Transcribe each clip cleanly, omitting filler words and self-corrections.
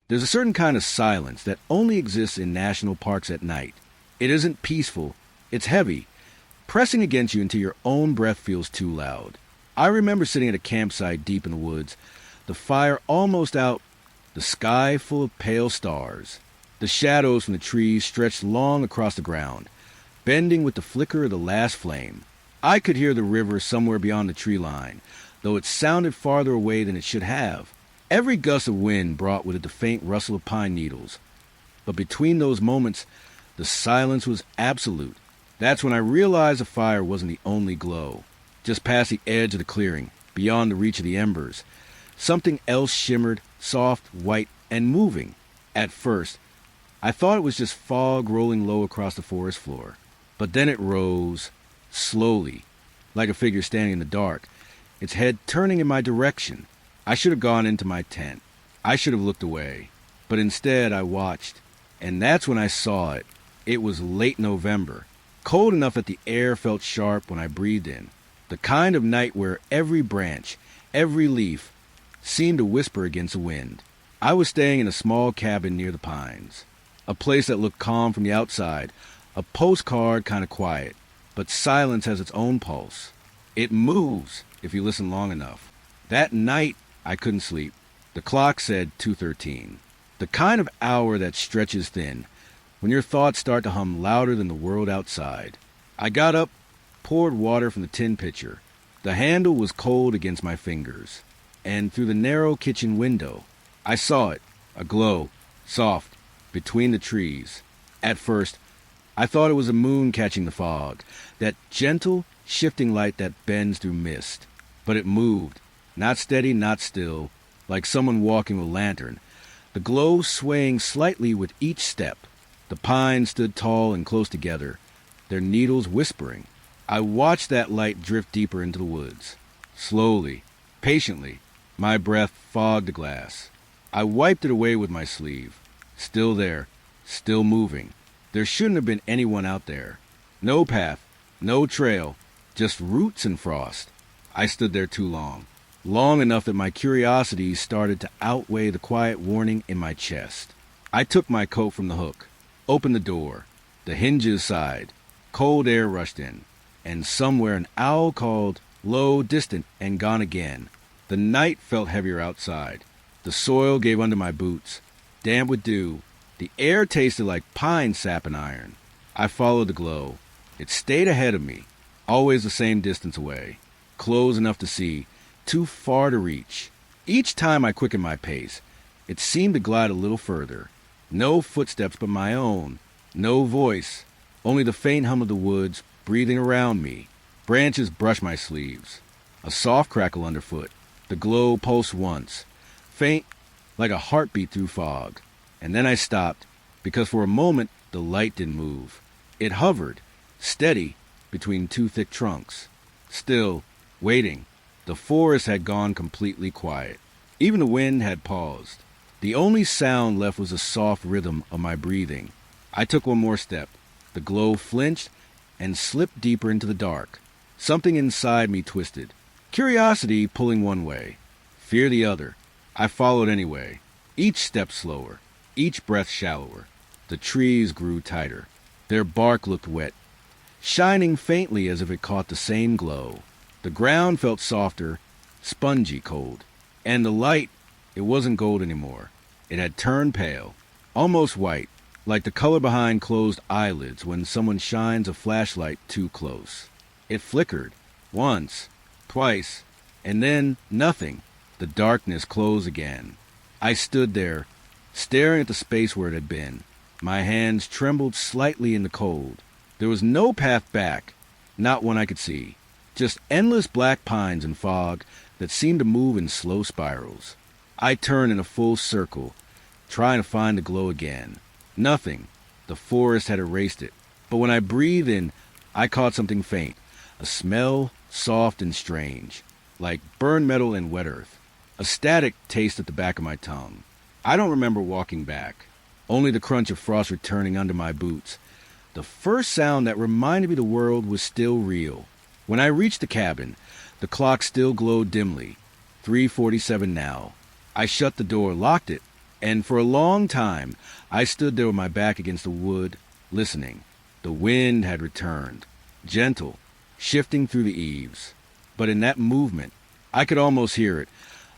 There's a certain kind of silence that only exists in national parks at night. It isn't peaceful, it's heavy, pressing against you until your own breath feels too loud. I remember sitting at a campsite deep in the woods, the fire almost out, the sky full of pale stars. The shadows from the trees stretched long across the ground, bending with the flicker of the last flame. I could hear the river somewhere beyond the tree line, though it sounded farther away than it should have. Every gust of wind brought with it the faint rustle of pine needles. But between those moments, the silence was absolute. That's when I realized the fire wasn't the only glow. Just past the edge of the clearing, beyond the reach of the embers, something else shimmered, soft, white, and moving. At first, I thought it was just fog rolling low across the forest floor. But then it rose, slowly, like a figure standing in the dark, its head turning in my direction. I should have gone into my tent. I should have looked away. But instead, I watched. And that's when I saw it. It was late November, cold enough that the air felt sharp when I breathed in. The kind of night where every branch, every leaf, seemed to whisper against the wind. I was staying in a small cabin near the pines, a place that looked calm from the outside, a postcard kind of quiet, but silence has its own pulse. It moves if you listen long enough. That night, I couldn't sleep. The clock said 2:13, the kind of hour that stretches thin, when your thoughts start to hum louder than the world outside. I got up, poured water from the tin pitcher. The handle was cold against my fingers, and through the narrow kitchen window, I saw it, a glow, soft, between the trees. At first, I thought it was the moon catching the fog, that gentle, shifting light that bends through mist. But it moved, not steady, not still, like someone walking with a lantern, the glow swaying slightly with each step. The pines stood tall and close together, their needles whispering. I watched that light drift deeper into the woods. Slowly, patiently, my breath fogged the glass. I wiped it away with my sleeve. Still there, still moving. There shouldn't have been anyone out there. No path, no trail, just roots and frost. I stood there too long. Long enough that my curiosity started to outweigh the quiet warning in my chest. I took my coat from the hook, opened the door. The hinges sighed. Cold air rushed in. And somewhere an owl called, low, distant, and gone again. The night felt heavier outside. The soil gave under my boots, damp with dew. The air tasted like pine sap and iron. I followed the glow. It stayed ahead of me, always the same distance away, close enough to see, too far to reach. Each time I quickened my pace, it seemed to glide a little further. No footsteps but my own, no voice, only the faint hum of the woods breathing around me. Branches brushed my sleeves. A soft crackle underfoot. The glow pulsed once, faint like a heartbeat through fog. And then I stopped, because for a moment the light didn't move. It hovered, steady, between two thick trunks. Still, waiting. The forest had gone completely quiet. Even the wind had paused. The only sound left was the soft rhythm of my breathing. I took one more step. The glow flinched and slipped deeper into the dark. Something inside me twisted. Curiosity pulling one way, fear the other. I followed anyway, each step slower, each breath shallower. The trees grew tighter. Their bark looked wet, shining faintly as if it caught the same glow. The ground felt softer, spongy cold. And the light, it wasn't gold anymore. It had turned pale, almost white, like the color behind closed eyelids when someone shines a flashlight too close. It flickered, once, twice, and then nothing. The darkness closed again. I stood there, staring at the space where it had been. My hands trembled slightly in the cold. There was no path back, not one I could see. Just endless black pines and fog that seemed to move in slow spirals. I turned in a full circle, trying to find the glow again. Nothing. The forest had erased it. But when I breathed in, I caught something faint. A smell, soft and strange, like burned metal and wet earth. A static taste at the back of my tongue. I don't remember walking back. Only the crunch of frost returning under my boots. The first sound that reminded me the world was still real. When I reached the cabin, the clock still glowed dimly. 3:47 now. I shut the door, locked it, And for a long time, I stood there with my back against the wood, listening. The wind had returned, gentle, shifting through the eaves. But in that movement, I could almost hear it,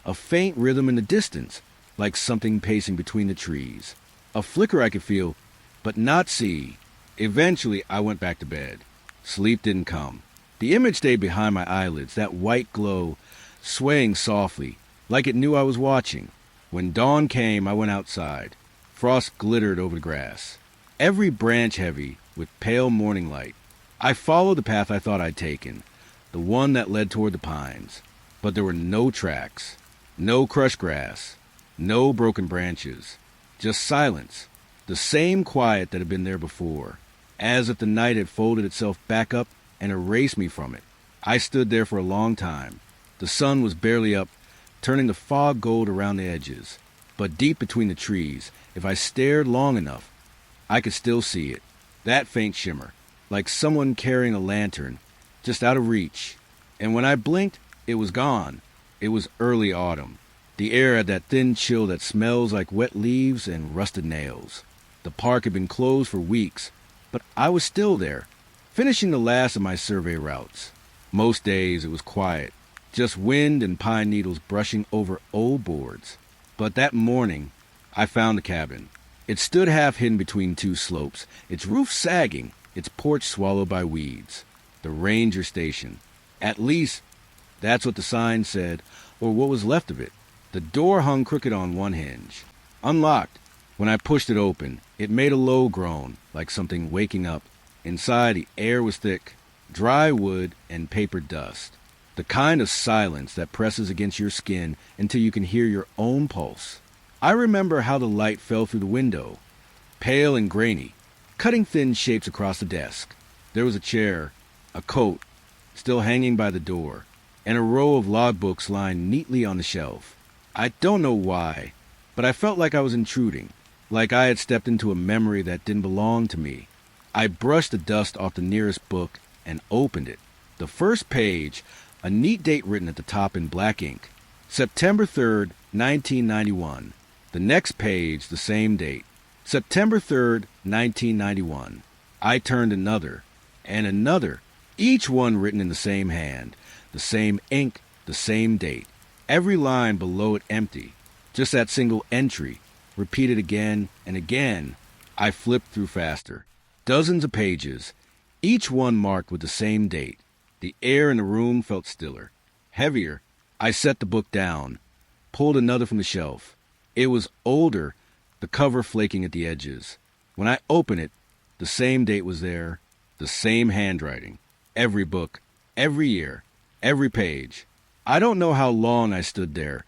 a faint rhythm in the distance, like something pacing between the trees. A flicker I could feel, but not see. Eventually, I went back to bed. Sleep didn't come. The image stayed behind my eyelids, that white glow, swaying softly, like it knew I was watching. When dawn came, I went outside. Frost glittered over the grass, every branch heavy with pale morning light. I followed the path I thought I'd taken, the one that led toward the pines. But there were no tracks, no crushed grass, no broken branches, just silence, the same quiet that had been there before, as if the night had folded itself back up and erased me from it. I stood there for a long time. The sun was barely up, turning the fog gold around the edges. But deep between the trees, if I stared long enough, I could still see it, that faint shimmer, like someone carrying a lantern, just out of reach. And when I blinked, it was gone. It was early autumn. The air had that thin chill that smells like wet leaves and rusted nails. The park had been closed for weeks, but I was still there, finishing the last of my survey routes. Most days it was quiet, just wind and pine needles brushing over old boards. But that morning, I found the cabin. It stood half hidden between two slopes, its roof sagging, its porch swallowed by weeds. The ranger station. At least, that's what the sign said, or what was left of it. The door hung crooked on one hinge. Unlocked. When I pushed it open, it made a low groan, like something waking up. Inside, the air was thick, dry wood and paper dust. The kind of silence that presses against your skin until you can hear your own pulse. I remember how the light fell through the window, pale and grainy, cutting thin shapes across the desk. There was a chair, a coat, still hanging by the door, and a row of logbooks lying neatly on the shelf. I don't know why, but I felt like I was intruding, like I had stepped into a memory that didn't belong to me. I brushed the dust off the nearest book and opened it. The first page, a neat date written at the top in black ink, September 3rd, 1991. The next page, the same date, September 3rd, 1991. I turned another, and another, each one written in the same hand, the same ink, the same date. Every line below it empty, just that single entry, repeated again and again. I flipped through faster. Dozens of pages, each one marked with the same date. The air in the room felt stiller, heavier. I set the book down, pulled another from the shelf. It was older, the cover flaking at the edges. When I opened it, the same date was there, the same handwriting. Every book, every year, every page. I don't know how long I stood there,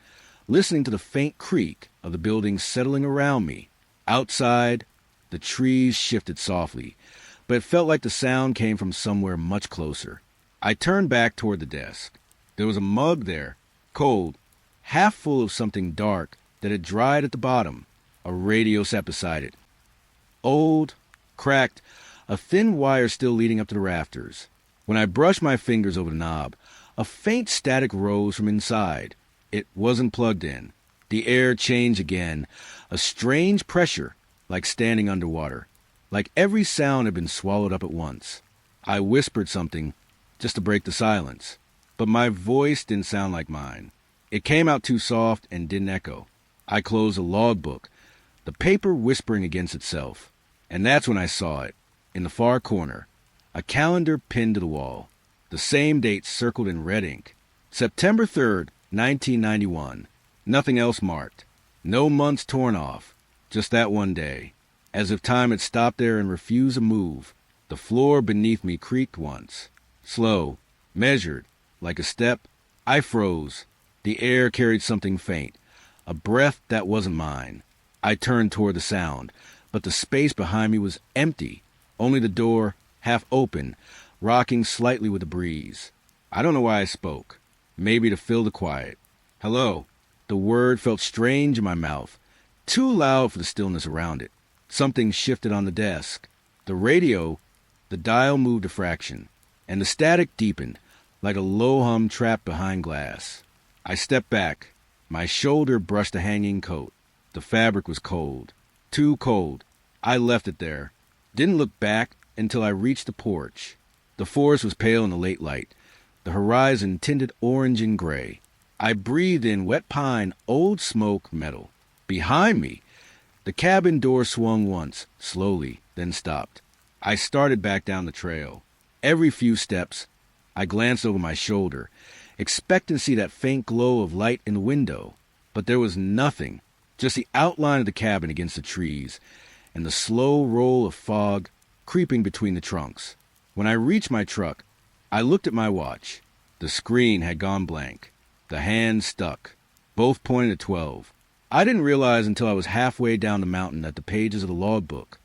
listening to the faint creak of the building settling around me. Outside, the trees shifted softly, but it felt like the sound came from somewhere much closer. I turned back toward the desk. There was a mug there, cold, half full of something dark that had dried at the bottom. A radio sat beside it. Old, cracked, a thin wire still leading up to the rafters. When I brushed my fingers over the knob, a faint static rose from inside. It wasn't plugged in. The air changed again, a strange pressure, like standing underwater, like every sound had been swallowed up at once. I whispered something, just to break the silence, but my voice didn't sound like mine. It came out too soft and didn't echo. I closed the logbook, the paper whispering against itself, and that's when I saw it, in the far corner, a calendar pinned to the wall, the same date circled in red ink, September 3rd, 1991. Nothing else marked, no months torn off, just that one day, as if time had stopped there and refused to move. The floor beneath me creaked once, slow, measured, like a step. I froze. The air carried something faint, a breath that wasn't mine. I turned toward the sound, but the space behind me was empty, only the door, half open, rocking slightly with the breeze. I don't know why I spoke. Maybe to fill the quiet. Hello. The word felt strange in my mouth, too loud for the stillness around it. Something shifted on the desk. The radio, the dial moved a fraction, and the static deepened, like a low hum trapped behind glass. I stepped back. My shoulder brushed the hanging coat. The fabric was cold. Too cold. I left it there. Didn't look back until I reached the porch. The forest was pale in the late light. The horizon tinted orange and gray. I breathed in wet pine, old smoke, metal. Behind me, the cabin door swung once, slowly, then stopped. I started back down the trail. Every few steps, I glanced over my shoulder, expecting to see that faint glow of light in the window. But there was nothing, just the outline of the cabin against the trees, and the slow roll of fog creeping between the trunks. When I reached my truck, I looked at my watch. The screen had gone blank. The hands stuck, both pointing to 12. I didn't realize until I was halfway down the mountain that the pages of the logbook,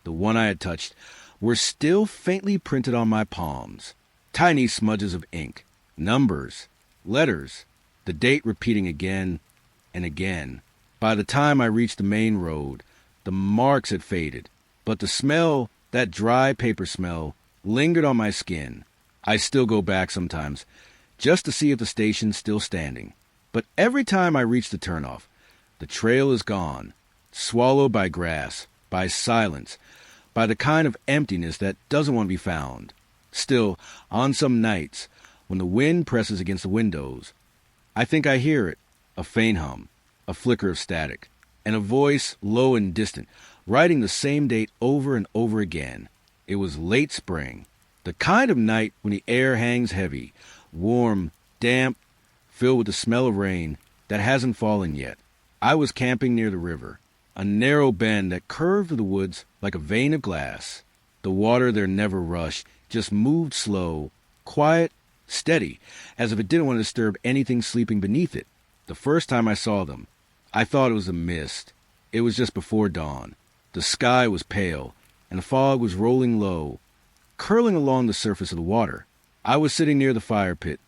the one I had touched, were still faintly printed on my palms. Tiny smudges of ink, numbers, letters, the date repeating again and again. By the time I reached the main road, the marks had faded, but the smell, that dry paper smell, lingered on my skin. I still go back sometimes, just to see if the station's still standing. But every time I reach the turnoff, the trail is gone, swallowed by grass, by silence, by the kind of emptiness that doesn't want to be found. Still, on some nights, when the wind presses against the windows, I think I hear it, a faint hum, a flicker of static, and a voice, low and distant, writing the same date over and over again. It was late spring, the kind of night when the air hangs heavy, warm, damp, filled with the smell of rain that hasn't fallen yet. I was camping near the river, a narrow bend that curved through the woods like a vein of glass. The water there never rushed, just moved slow, quiet, steady, as if it didn't want to disturb anything sleeping beneath it. The first time I saw them, I thought it was a mist. It was just before dawn. The sky was pale, and the fog was rolling low, curling along the surface of the water. I was sitting near the fire pit,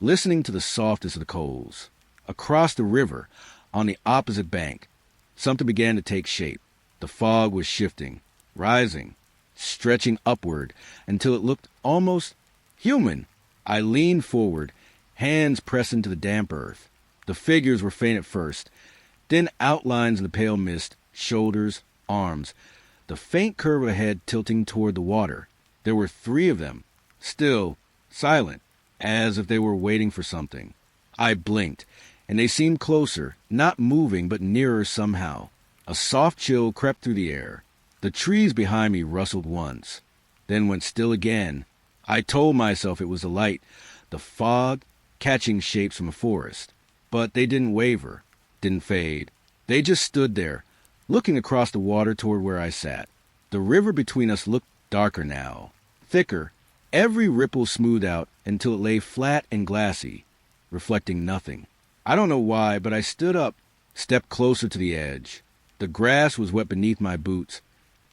listening to the softest of the coals. Across the river, on the opposite bank, something began to take shape. The fog was shifting, rising, stretching upward until it looked almost human. I leaned forward, hands pressed into the damp earth. The figures were faint at first, then outlines in the pale mist, shoulders, arms, the faint curve of a head tilting toward the water. There were 3 of them, still, silent, as if they were waiting for something. I blinked, and they seemed closer, not moving but nearer somehow. A soft chill crept through the air. The trees behind me rustled once, then went still again. I told myself it was the light, the fog, catching shapes from a forest. But they didn't waver, didn't fade. They just stood there, looking across the water toward where I sat. The river between us looked darker now, thicker, every ripple smoothed out until it lay flat and glassy, reflecting nothing. I don't know why, but I stood up, stepped closer to the edge. The grass was wet beneath my boots,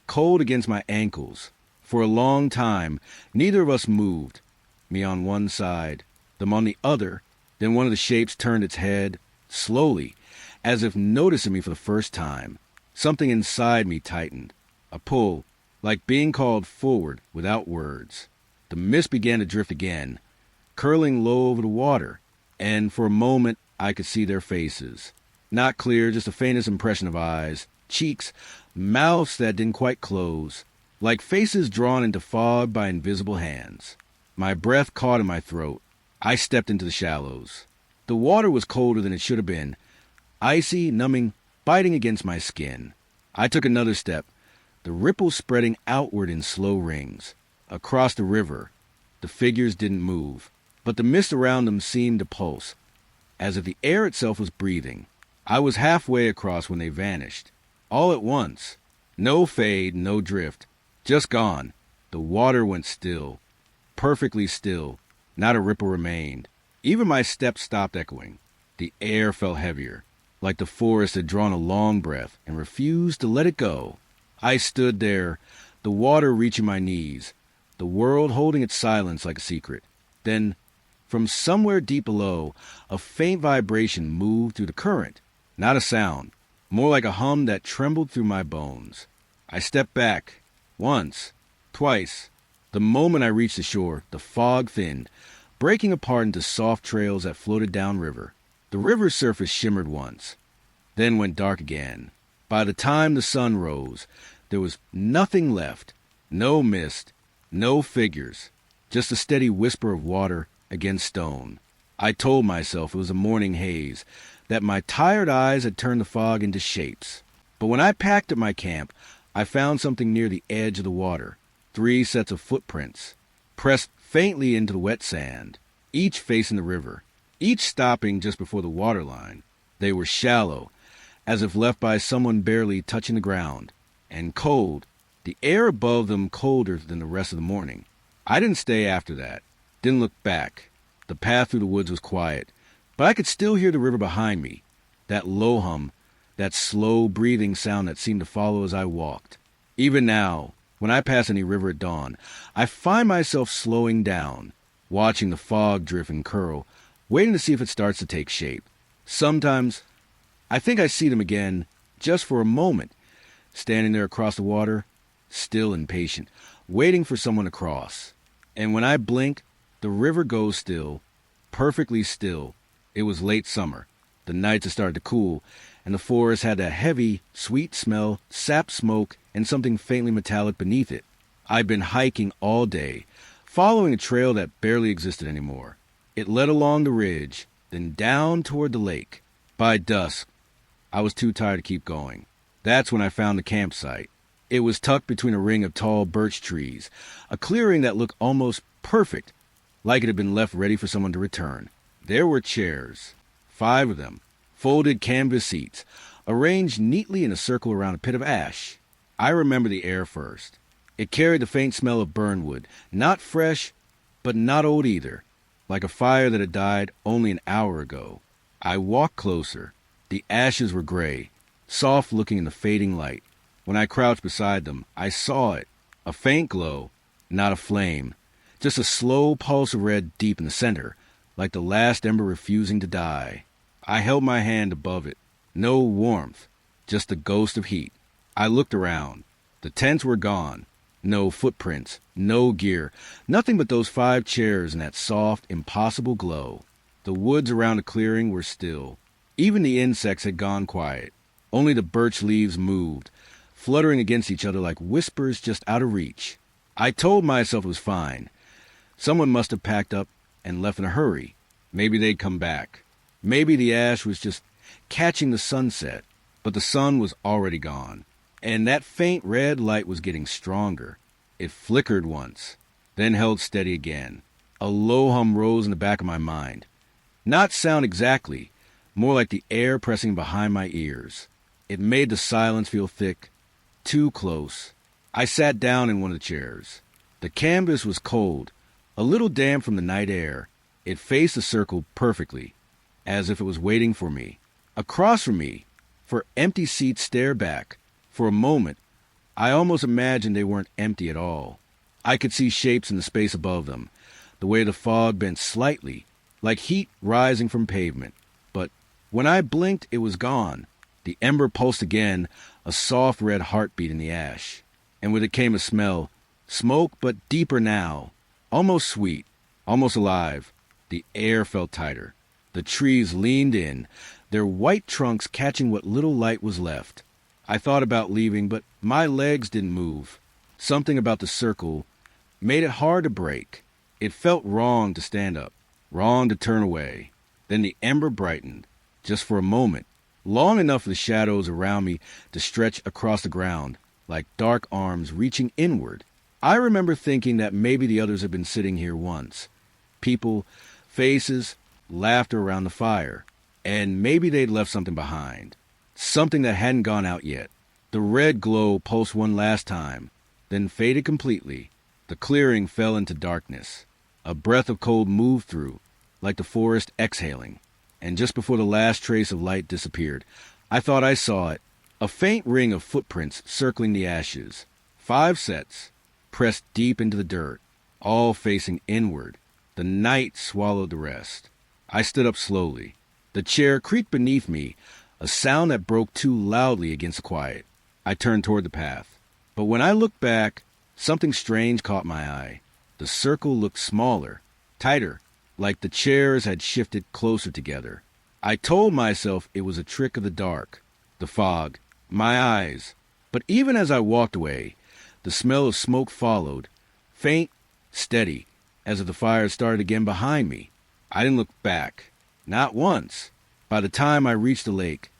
cold against my ankles. For a long time, neither of us moved, me on one side, them on the other. Then one of the shapes turned its head, slowly, as if noticing me for the first time. Something inside me tightened, a pull, like being called forward without words. The mist began to drift again, curling low over the water, and for a moment I could see their faces. Not clear, just the faintest impression of eyes, cheeks, mouths that didn't quite close, like faces drawn into fog by invisible hands. My breath caught in my throat. I stepped into the shallows. The water was colder than it should have been, icy, numbing, biting against my skin. I took another step, the ripples spreading outward in slow rings. Across the river, the figures didn't move, but the mist around them seemed to pulse, as if the air itself was breathing. I was halfway across when they vanished. All at once. No fade, no drift. Just gone. The water went still. Perfectly still. Not a ripple remained. Even my steps stopped echoing. The air felt heavier, like the forest had drawn a long breath and refused to let it go. I stood there, the water reaching my knees, the world holding its silence like a secret. Then, from somewhere deep below, a faint vibration moved through the current. Not a sound, more like a hum that trembled through my bones. I stepped back, once, twice. The moment I reached the shore, the fog thinned, breaking apart into soft trails that floated downriver. The river's surface shimmered once, then went dark again. By the time the sun rose, there was nothing left. No mist, no figures, just a steady whisper of water against stone. I told myself it was a morning haze, that my tired eyes had turned the fog into shapes. But when I packed at my camp, I found something near the edge of the water. 3 sets of footprints, pressed faintly into the wet sand, each facing the river, each stopping just before the waterline. They were shallow, as if left by someone barely touching the ground, and cold, the air above them colder than the rest of the morning. I didn't stay after that, didn't look back. The path through the woods was quiet, but I could still hear the river behind me, that low hum, that slow breathing sound that seemed to follow as I walked. Even now, when I pass any river at dawn, I find myself slowing down, watching the fog drift and curl, waiting to see if it starts to take shape. Sometimes, I think I see them again, just for a moment, standing there across the water, still and patient, waiting for someone to cross. And when I blink, the river goes still, perfectly still. It was late summer. The nights had started to cool, and the forest had a heavy, sweet smell, sap smoke, and something faintly metallic beneath it. I'd been hiking all day, following a trail that barely existed anymore. It led along the ridge, then down toward the lake. By dusk, I was too tired to keep going. That's when I found the campsite. It was tucked between a ring of tall birch trees, a clearing that looked almost perfect, like it had been left ready for someone to return. There were chairs, 5 of them, folded canvas seats, arranged neatly in a circle around a pit of ash. I remember the air first. It carried the faint smell of burnwood, not fresh, but not old either, like a fire that had died only an hour ago. I walked closer. The ashes were gray, soft-looking in the fading light. When I crouched beside them, I saw it, a faint glow, not a flame, just a slow pulse of red deep in the center, like the last ember refusing to die. I held my hand above it. No warmth, just the ghost of heat. I looked around. The tents were gone. No footprints, no gear, nothing but those 5 chairs and that soft, impossible glow. The woods around the clearing were still. Even the insects had gone quiet. Only the birch leaves moved, fluttering against each other like whispers just out of reach. I told myself it was fine. Someone must have packed up and left in a hurry. Maybe they'd come back. Maybe the ash was just catching the sunset, but the sun was already gone. And that faint red light was getting stronger. It flickered once, then held steady again. A low hum rose in the back of my mind. Not sound exactly, more like the air pressing behind my ears. It made the silence feel thick, too close. I sat down in one of the chairs. The canvas was cold, a little damp from the night air. It faced the circle perfectly, as if it was waiting for me. Across from me, for empty seats stared back. For a moment, I almost imagined they weren't empty at all. I could see shapes in the space above them, the way the fog bent slightly, like heat rising from pavement. But when I blinked, it was gone. The ember pulsed again, a soft red heartbeat in the ash. And with it came a smell, smoke but deeper now, almost sweet, almost alive. The air felt tighter. The trees leaned in, their white trunks catching what little light was left. I thought about leaving, but my legs didn't move. Something about the circle made it hard to break. It felt wrong to stand up, wrong to turn away. Then the ember brightened, just for a moment, long enough for the shadows around me to stretch across the ground, like dark arms reaching inward. I remember thinking that maybe the others had been sitting here once. People, faces, laughter around the fire. And maybe they'd left something behind. Something that hadn't gone out yet. The red glow pulsed one last time, then faded completely. The clearing fell into darkness. A breath of cold moved through, like the forest exhaling. And just before the last trace of light disappeared, I thought I saw it. A faint ring of footprints circling the ashes. 5 sets, pressed deep into the dirt, all facing inward. The night swallowed the rest. I stood up slowly. The chair creaked beneath me, a sound that broke too loudly against the quiet. I turned toward the path. But when I looked back, something strange caught my eye. The circle looked smaller, tighter, like the chairs had shifted closer together. I told myself it was a trick of the dark, the fog, my eyes. But even as I walked away, the smell of smoke followed, faint, steady, as if the fire had started again behind me. I didn't look back, not once. By the time I reached the lake,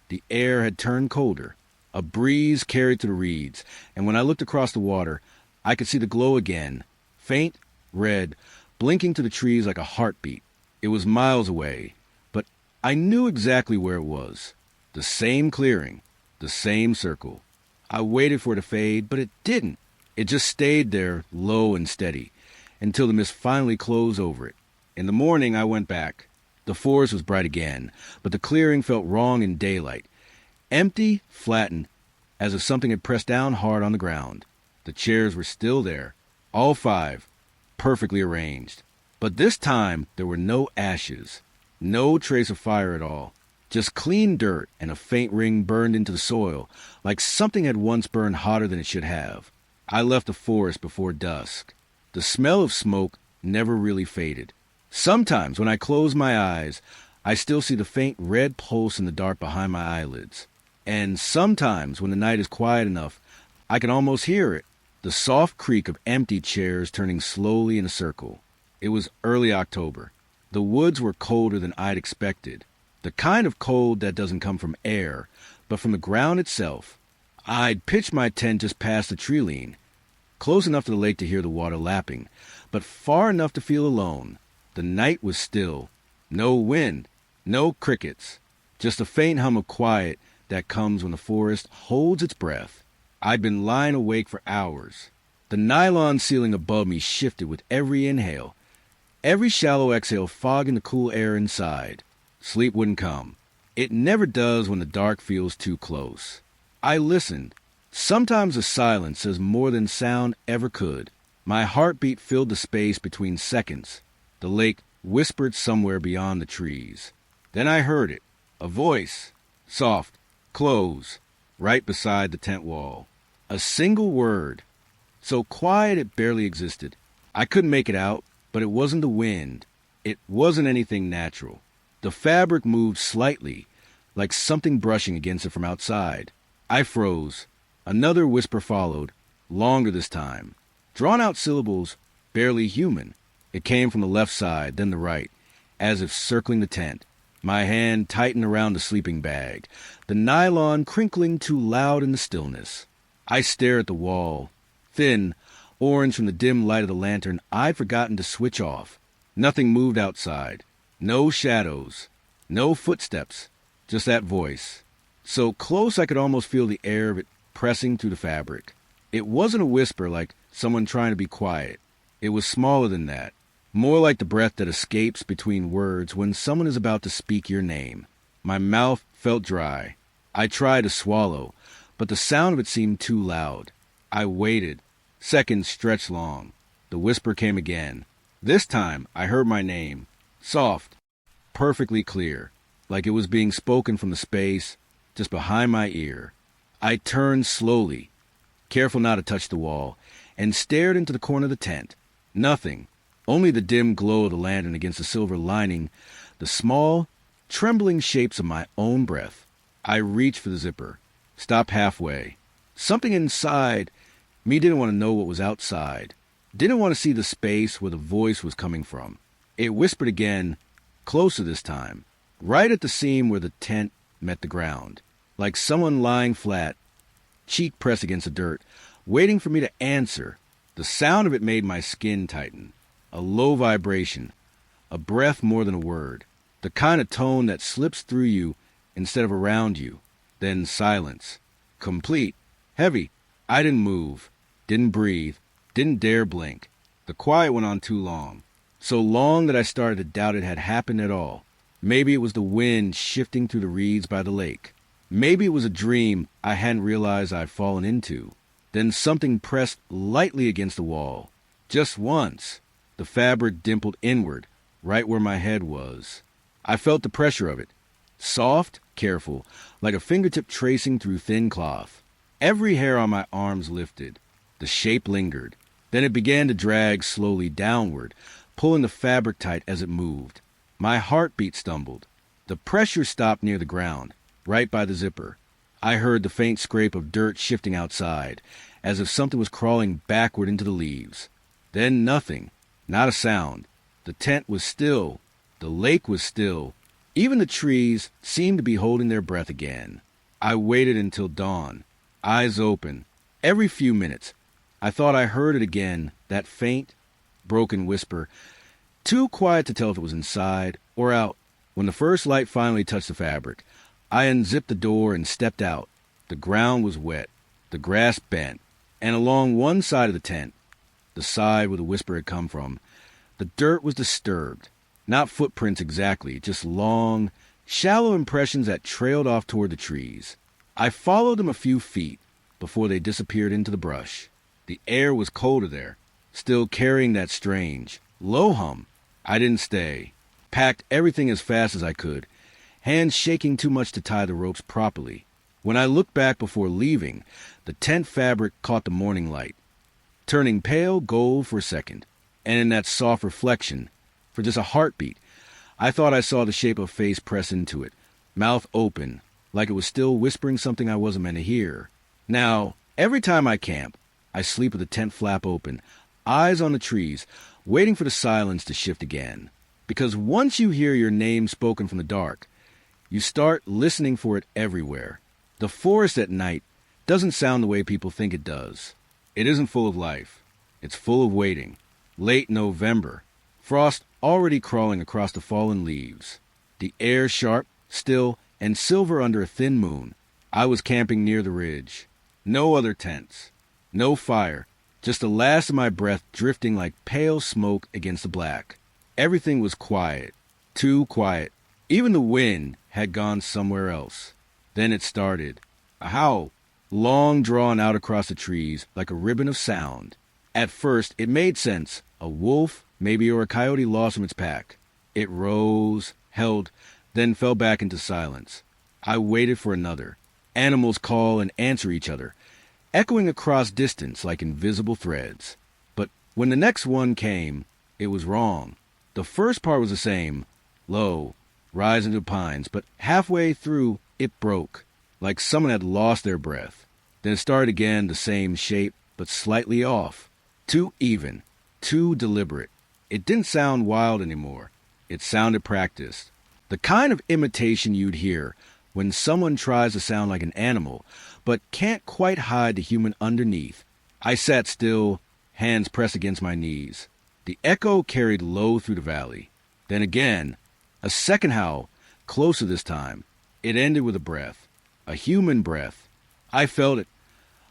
the air had turned colder. A breeze carried through the reeds, and when I looked across the water, I could see the glow again, faint, red, blinking through the trees like a heartbeat. It was miles away, but I knew exactly where it was. The same clearing, the same circle. I waited for it to fade, but it didn't. It just stayed there, low and steady, until the mist finally closed over it. In the morning, I went back. The forest was bright again, but the clearing felt wrong in daylight. Empty, flattened, as if something had pressed down hard on the ground. The chairs were still there, all 5, perfectly arranged. But this time, there were no ashes, no trace of fire at all. Just clean dirt and a faint ring burned into the soil, like something had once burned hotter than it should have. I left the forest before dusk. The smell of smoke never really faded. Sometimes, when I close my eyes, I still see the faint red pulse in the dark behind my eyelids. And sometimes, when the night is quiet enough, I can almost hear it, the soft creak of empty chairs turning slowly in a circle. It was early October. The woods were colder than I'd expected. The kind of cold that doesn't come from air, but from the ground itself. I'd pitched my tent just past the tree line, close enough to the lake to hear the water lapping, but far enough to feel alone. The night was still. No wind, no crickets, just a faint hum of quiet that comes when the forest holds its breath. I'd been lying awake for hours. The nylon ceiling above me shifted with every inhale, every shallow exhale fogging the cool air inside. Sleep wouldn't come. It never does when the dark feels too close. I listened. Sometimes the silence says more than sound ever could. My heartbeat filled the space between seconds. The lake whispered somewhere beyond the trees. Then I heard it, a voice, soft, close, right beside the tent wall. A single word, so quiet it barely existed. I couldn't make it out, but it wasn't the wind. It wasn't anything natural. The fabric moved slightly, like something brushing against it from outside. I froze. Another whisper followed, longer this time. Drawn-out syllables, barely human. It came from the left side, then the right, as if circling the tent. My hand tightened around the sleeping bag, the nylon crinkling too loud in the stillness. I stared at the wall, thin, orange from the dim light of the lantern I'd forgotten to switch off. Nothing moved outside. No shadows, no footsteps, just that voice. So close I could almost feel the air of it pressing through the fabric. It wasn't a whisper like someone trying to be quiet. It was smaller than that, more like the breath that escapes between words when someone is about to speak your name. My mouth felt dry. I tried to swallow, but the sound of it seemed too loud. I waited. Seconds stretched long. The whisper came again. This time I heard my name. Soft, perfectly clear, like it was being spoken from the space just behind my ear. I turned slowly, careful not to touch the wall, and stared into the corner of the tent. Nothing, only the dim glow of the lantern against the silver lining, the small, trembling shapes of my own breath. I reached for the zipper, stopped halfway. Something inside me didn't want to know what was outside, didn't want to see the space where the voice was coming from. It whispered again, closer this time, right at the seam where the tent met the ground, like someone lying flat, cheek pressed against the dirt, waiting for me to answer. The sound of it made my skin tighten. A low vibration, a breath more than a word, the kind of tone that slips through you instead of around you. Then silence, complete, heavy. I didn't move, didn't breathe, didn't dare blink. The quiet went on too long. So long that I started to doubt it had happened at all. Maybe it was the wind shifting through the reeds by the lake. Maybe it was a dream I hadn't realized I'd fallen into. Then something pressed lightly against the wall. Just once. The fabric dimpled inward, right where my head was. I felt the pressure of it. Soft, careful, like a fingertip tracing through thin cloth. Every hair on my arms lifted. The shape lingered. Then it began to drag slowly downward, pulling the fabric tight as it moved. My heartbeat stumbled. The pressure stopped near the ground, right by the zipper. I heard the faint scrape of dirt shifting outside, as if something was crawling backward into the leaves. Then nothing, not a sound. The tent was still. The lake was still. Even the trees seemed to be holding their breath again. I waited until dawn, eyes open. Every few minutes, I thought I heard it again, that faint, broken whisper, too quiet to tell if it was inside or out. When the first light finally touched the fabric, I unzipped the door and stepped out. The ground was wet, the grass bent, and along one side of the tent, the side where the whisper had come from, the dirt was disturbed. Not footprints exactly, just long, shallow impressions that trailed off toward the trees. I followed them a few feet before they disappeared into the brush. The air was colder there, still carrying that strange, low hum. I didn't stay. Packed everything as fast as I could, hands shaking too much to tie the ropes properly. When I looked back before leaving, the tent fabric caught the morning light, turning pale gold for a second, and in that soft reflection, for just a heartbeat, I thought I saw the shape of a face press into it, mouth open, like it was still whispering something I wasn't meant to hear. Now, every time I camp, I sleep with the tent flap open, eyes on the trees, waiting for the silence to shift again. Because once you hear your name spoken from the dark, you start listening for it everywhere. The forest at night doesn't sound the way people think it does. It isn't full of life. It's full of waiting. Late November. Frost already crawling across the fallen leaves. The air sharp, still, and silver under a thin moon. I was camping near the ridge. No other tents. No fire. Just the last of my breath drifting like pale smoke against the black. Everything was quiet. Too quiet. Even the wind had gone somewhere else. Then it started. A howl, long drawn out across the trees like a ribbon of sound. At first, it made sense. A wolf, maybe, or a coyote lost from its pack. It rose, held, then fell back into silence. I waited for another. Animals call and answer each other, echoing across distance like invisible threads. But when the next one came, it was wrong. The first part was the same, low, rising to pines, but halfway through it broke, like someone had lost their breath. Then it started again, the same shape, but slightly off. Too even, too deliberate. It didn't sound wild anymore. It sounded practiced. The kind of imitation you'd hear when someone tries to sound like an animal, but can't quite hide the human underneath. I sat still, hands pressed against my knees. The echo carried low through the valley. Then again, a second howl, closer this time. It ended with a breath, a human breath. I felt it,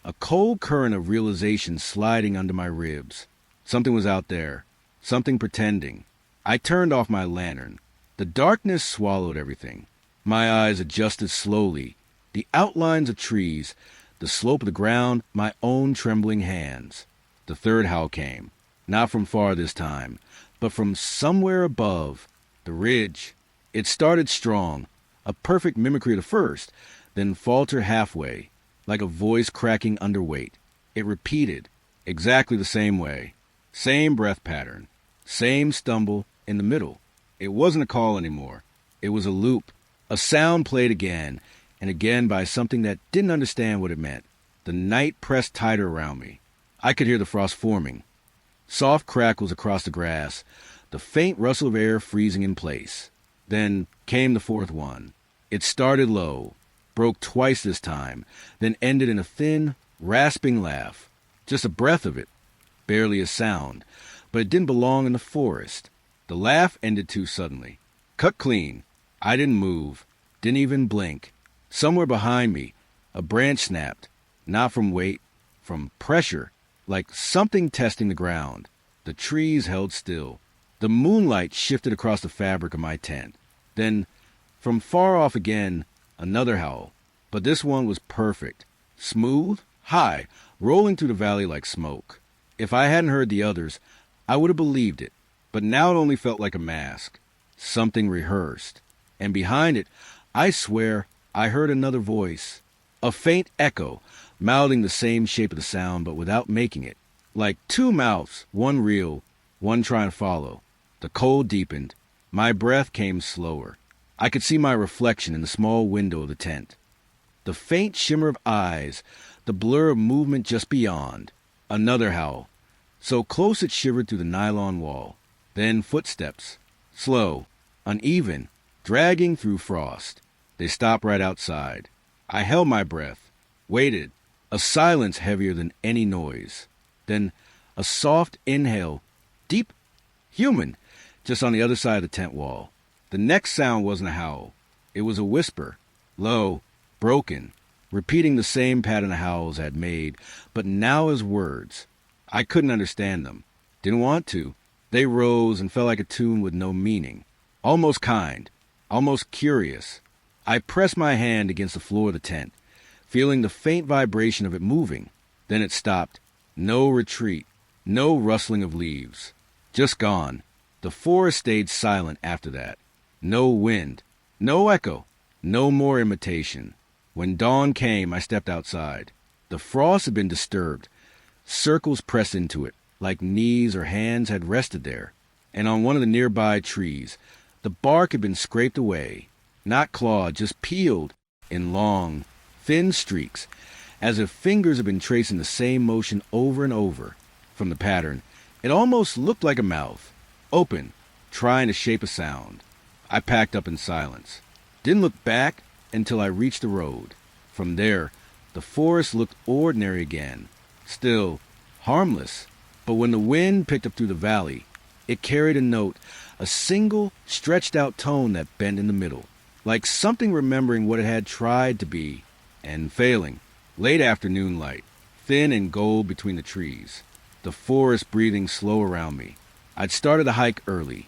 a cold current of realization sliding under my ribs. Something was out there, something pretending. I turned off my lantern. The darkness swallowed everything. My eyes adjusted slowly. The outlines of trees, the slope of the ground, my own trembling hands. The third howl came, not from far this time, but from somewhere above, the ridge. It started strong, a perfect mimicry of the first, then faltered halfway, like a voice cracking under weight. It repeated, exactly the same way, same breath pattern, same stumble in the middle. It wasn't a call anymore. It was a loop. A sound played again, and again by something that didn't understand what it meant. The night pressed tighter around me. I could hear the frost forming. Soft crackles across the grass, the faint rustle of air freezing in place. Then came the fourth one. It started low, broke twice this time, then ended in a thin, rasping laugh. Just a breath of it, barely a sound, but it didn't belong in the forest. The laugh ended too suddenly. Cut clean. I didn't move, didn't even blink. Somewhere behind me, a branch snapped, not from weight, from pressure, like something testing the ground. The trees held still. The moonlight shifted across the fabric of my tent. Then, from far off again, another howl. But this one was perfect. Smooth, high, rolling through the valley like smoke. If I hadn't heard the others, I would have believed it. But now it only felt like a mask. Something rehearsed. And behind it, I swear, I heard another voice. A faint echo, mouthing the same shape of the sound, but without making it. Like two mouths, one real, one trying to follow. The cold deepened. My breath came slower. I could see my reflection in the small window of the tent. The faint shimmer of eyes, the blur of movement just beyond. Another howl, so close it shivered through the nylon wall. Then footsteps, slow, uneven, dragging through frost. They stopped right outside. I held my breath, waited, a silence heavier than any noise. Then a soft inhale, deep, human, just on the other side of the tent wall. The next sound wasn't a howl. It was a whisper, low, broken, repeating the same pattern of howls I had made, but now as words. I couldn't understand them. Didn't want to. They rose and fell like a tune with no meaning. Almost kind, almost curious. I pressed my hand against the floor of the tent, feeling the faint vibration of it moving. Then it stopped. No retreat, no rustling of leaves. Just gone. The forest stayed silent after that. No wind, no echo, no more imitation. When dawn came, I stepped outside. The frost had been disturbed. Circles pressed into it, like knees or hands had rested there. And on one of the nearby trees, the bark had been scraped away, not clawed, just peeled in long, thin streaks, as if fingers had been tracing the same motion over and over. From the pattern, it almost looked like a mouth, open, trying to shape a sound. I packed up in silence. Didn't look back until I reached the road. From there, the forest looked ordinary again, still harmless. But when the wind picked up through the valley, it carried a note, a single, stretched-out tone that bent in the middle, like something remembering what it had tried to be, and failing. Late afternoon light, thin and gold between the trees, the forest breathing slow around me. I'd started the hike early.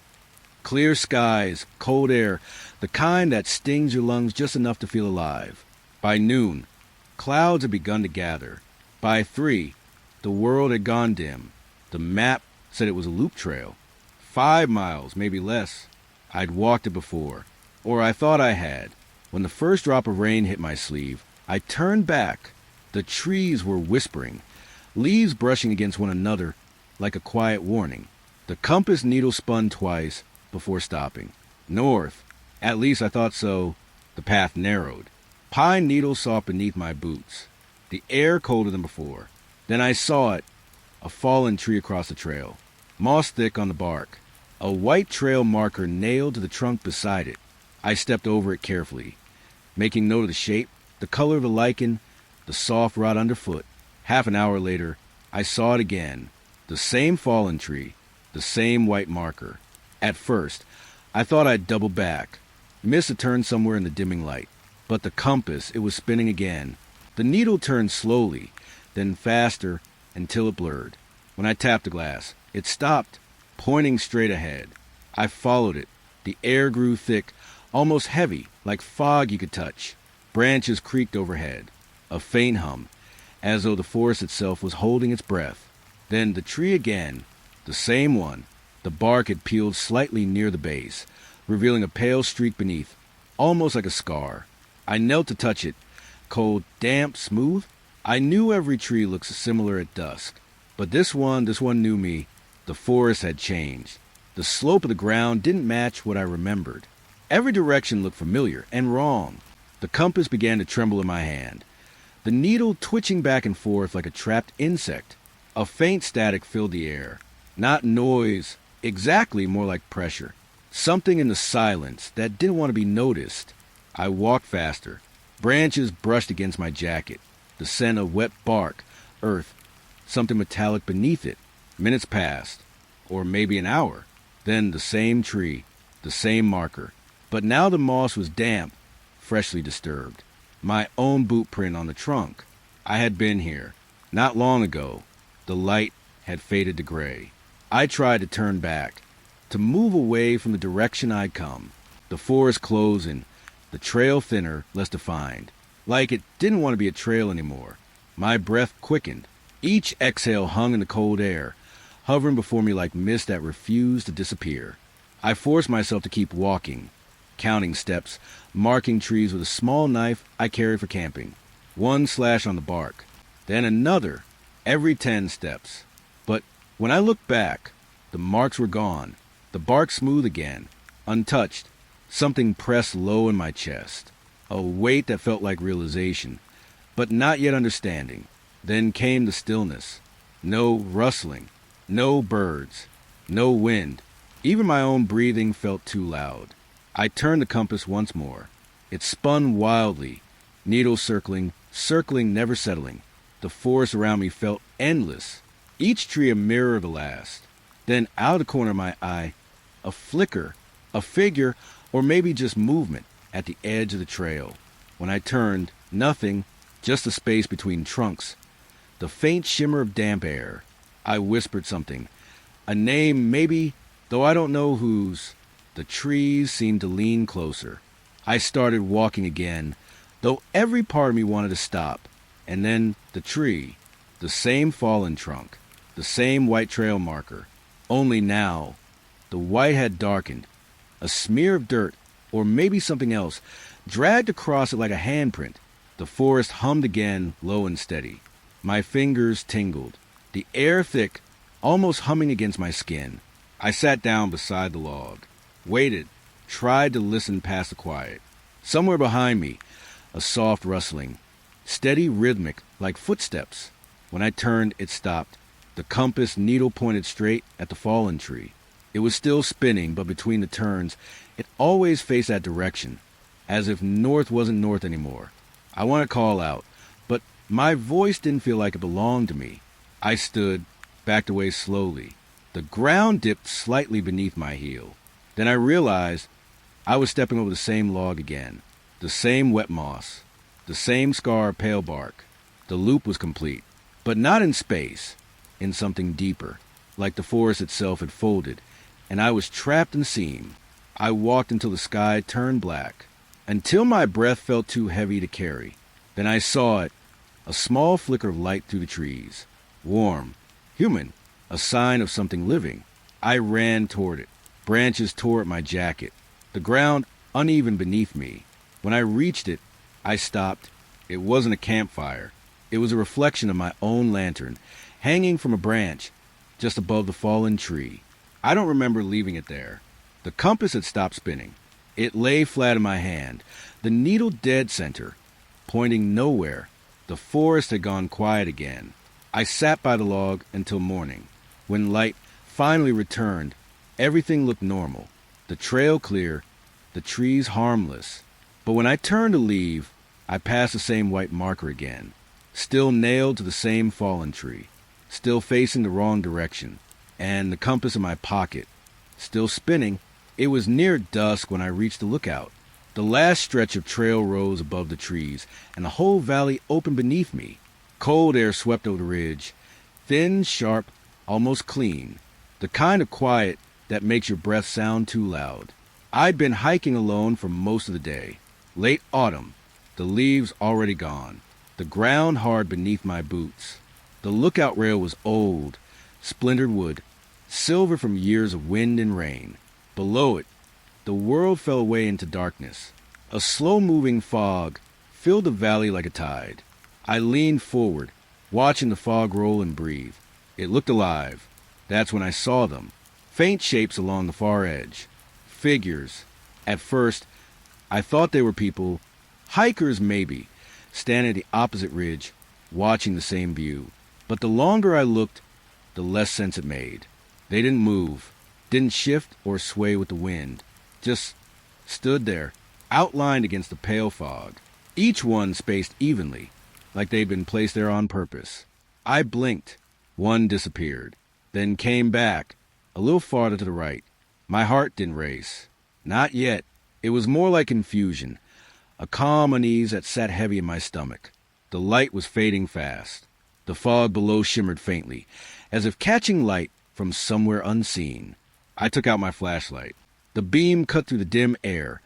Clear skies, cold air, the kind that stings your lungs just enough to feel alive. By noon, clouds had begun to gather. By 3, the world had gone dim. The map said it was a loop trail. 5 miles, maybe less. I'd walked it before, or I thought I had. When the first drop of rain hit my sleeve, I turned back. The trees were whispering, leaves brushing against one another like a quiet warning. The compass needle spun twice before stopping. North, at least I thought so. The path narrowed. Pine needles soft beneath my boots. The air colder than before. Then I saw it, a fallen tree across the trail, moss thick on the bark, a white trail marker nailed to the trunk beside it. I stepped over it carefully, making note of the shape, the color of the lichen, the soft rot underfoot. Half an hour later, I saw it again, the same fallen tree, the same white marker. At first, I thought I'd double back, miss a turn somewhere in the dimming light. But the compass, it was spinning again. The needle turned slowly, then faster until it blurred. When I tapped the glass, it stopped, pointing straight ahead. I followed it. The air grew thick, almost heavy, like fog you could touch. Branches creaked overhead, a faint hum, as though the forest itself was holding its breath. Then the tree again, the same one. The bark had peeled slightly near the base, revealing a pale streak beneath, almost like a scar. I knelt to touch it, cold, damp, smooth. I knew every tree looks similar at dusk, but this one knew me. The forest had changed. The slope of the ground didn't match what I remembered. Every direction looked familiar and wrong. The compass began to tremble in my hand, the needle twitching back and forth like a trapped insect. A faint static filled the air. Not noise, exactly, more like pressure. Something in the silence that didn't want to be noticed. I walked faster. Branches brushed against my jacket. The scent of wet bark, earth, something metallic beneath it. Minutes passed, or maybe an hour. Then the same tree, the same marker. But now the moss was damp, freshly disturbed. My own boot print on the trunk. I had been here, not long ago. The light had faded to gray. I tried to turn back, to move away from the direction I'd come. The forest closing, the trail thinner, less defined, like it didn't want to be a trail anymore. My breath quickened. Each exhale hung in the cold air, hovering before me like mist that refused to disappear. I forced myself to keep walking, counting steps, marking trees with a small knife I carried for camping. 1 slash on the bark, then another, every 10 steps. But when I looked back, the marks were gone, the bark smooth again, untouched. Something pressed low in my chest. a weight that felt like realization, but not yet understanding. Then came the stillness. No rustling, no birds, no wind. Even my own breathing felt too loud. I turned the compass once more. It spun wildly, needles circling, never settling. The forest around me felt endless, each tree a mirror of the last. Then, out of the corner of my eye, a flicker, a figure, or maybe just movement at the edge of the trail. When I turned, nothing, just the space between trunks. The faint shimmer of damp air. I whispered something. A name, maybe, though I don't know whose. The trees seemed to lean closer. I started walking again, though every part of me wanted to stop. And then the tree, the same fallen trunk, the same white trail marker. Only now, the white had darkened. A smear of dirt, or maybe something else, dragged across it like a handprint. The forest hummed again, low and steady. My fingers tingled, the air thick, almost humming against my skin. I sat down beside the log, waited, tried to listen past the quiet. Somewhere behind me, a soft rustling, steady, rhythmic, like footsteps. When I turned, it stopped. The compass needle pointed straight at the fallen tree. It was still spinning, but between the turns, it always faced that direction, as if north wasn't north anymore. I wanted to call out, but my voice didn't feel like it belonged to me. I stood, backed away slowly. The ground dipped slightly beneath my heel. Then I realized I was stepping over the same log again, the same wet moss, the same scar of pale bark. The loop was complete, but not in space, in something deeper, like the forest itself had folded, and I was trapped in the seam. I walked until the sky turned black, until my breath felt too heavy to carry. Then I saw it, a small flicker of light through the trees. Warm, human, a sign of something living. I ran toward it. Branches tore at my jacket, the ground uneven beneath me. When I reached it, I stopped. It wasn't a campfire. It was a reflection of my own lantern, hanging from a branch just above the fallen tree. I don't remember leaving it there. The compass had stopped spinning. It lay flat in my hand, the needle dead center, pointing nowhere. The forest had gone quiet again. I sat by the log until morning. When light finally returned, everything looked normal. The trail clear, the trees harmless. But when I turned to leave, I passed the same white marker again, still nailed to the same fallen tree, still facing the wrong direction, and the compass in my pocket, still spinning. It was near dusk when I reached the lookout. The last stretch of trail rose above the trees, and the whole valley opened beneath me. Cold air swept over the ridge, thin, sharp, almost clean, the kind of quiet that makes your breath sound too loud. I'd been hiking alone for most of the day. Late autumn, the leaves already gone, the ground hard beneath my boots. The lookout rail was old, splintered wood, silver from years of wind and rain. Below it, the world fell away into darkness. A slow-moving fog filled the valley like a tide. I leaned forward, watching the fog roll and breathe. It looked alive. That's when I saw them. Faint shapes along the far edge. Figures. At first, I thought they were people, hikers maybe, standing at the opposite ridge, watching the same view. But the longer I looked, the less sense it made. They didn't move, didn't shift or sway with the wind, just stood there, outlined against the pale fog, each one spaced evenly, like they'd been placed there on purpose. I blinked. One disappeared, then came back, a little farther to the right. My heart didn't race. Not yet. It was more like confusion, a calm unease that sat heavy in my stomach. The light was fading fast. The fog below shimmered faintly, as if catching light from somewhere unseen. I took out my flashlight. The beam cut through the dim air,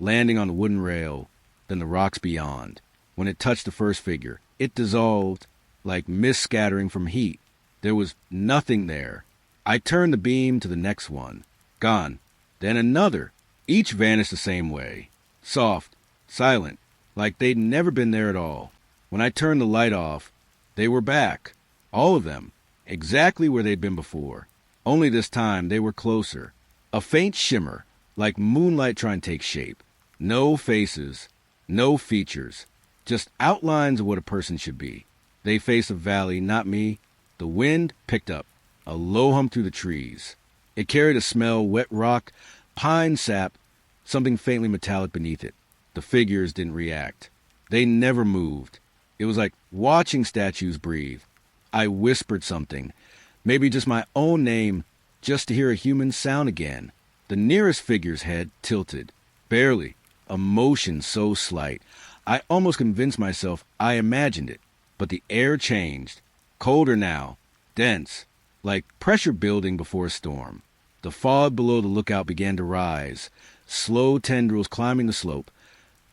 landing on the wooden rail, then the rocks beyond. When it touched the first figure, it dissolved, like mist scattering from heat. There was nothing there. I turned the beam to the next one. Gone. Then another. Each vanished the same way. Soft, silent, like they'd never been there at all. When I turned the light off, they were back. All of them. Exactly where they'd been before. Only this time they were closer. A faint shimmer, like moonlight trying to take shape. No faces. No features, just outlines of what a person should be. They face a valley, not me. The wind picked up, a low hum through the trees. It carried a smell, wet rock, pine sap, something faintly metallic beneath it. The figures didn't react. They never moved. It was like watching statues breathe. I whispered something, maybe just my own name, just to hear a human sound again. The nearest figure's head tilted, barely, a motion so slight. I almost convinced myself I imagined it. But the air changed, colder now, dense, like pressure building before a storm. The fog below the lookout began to rise, slow tendrils climbing the slope,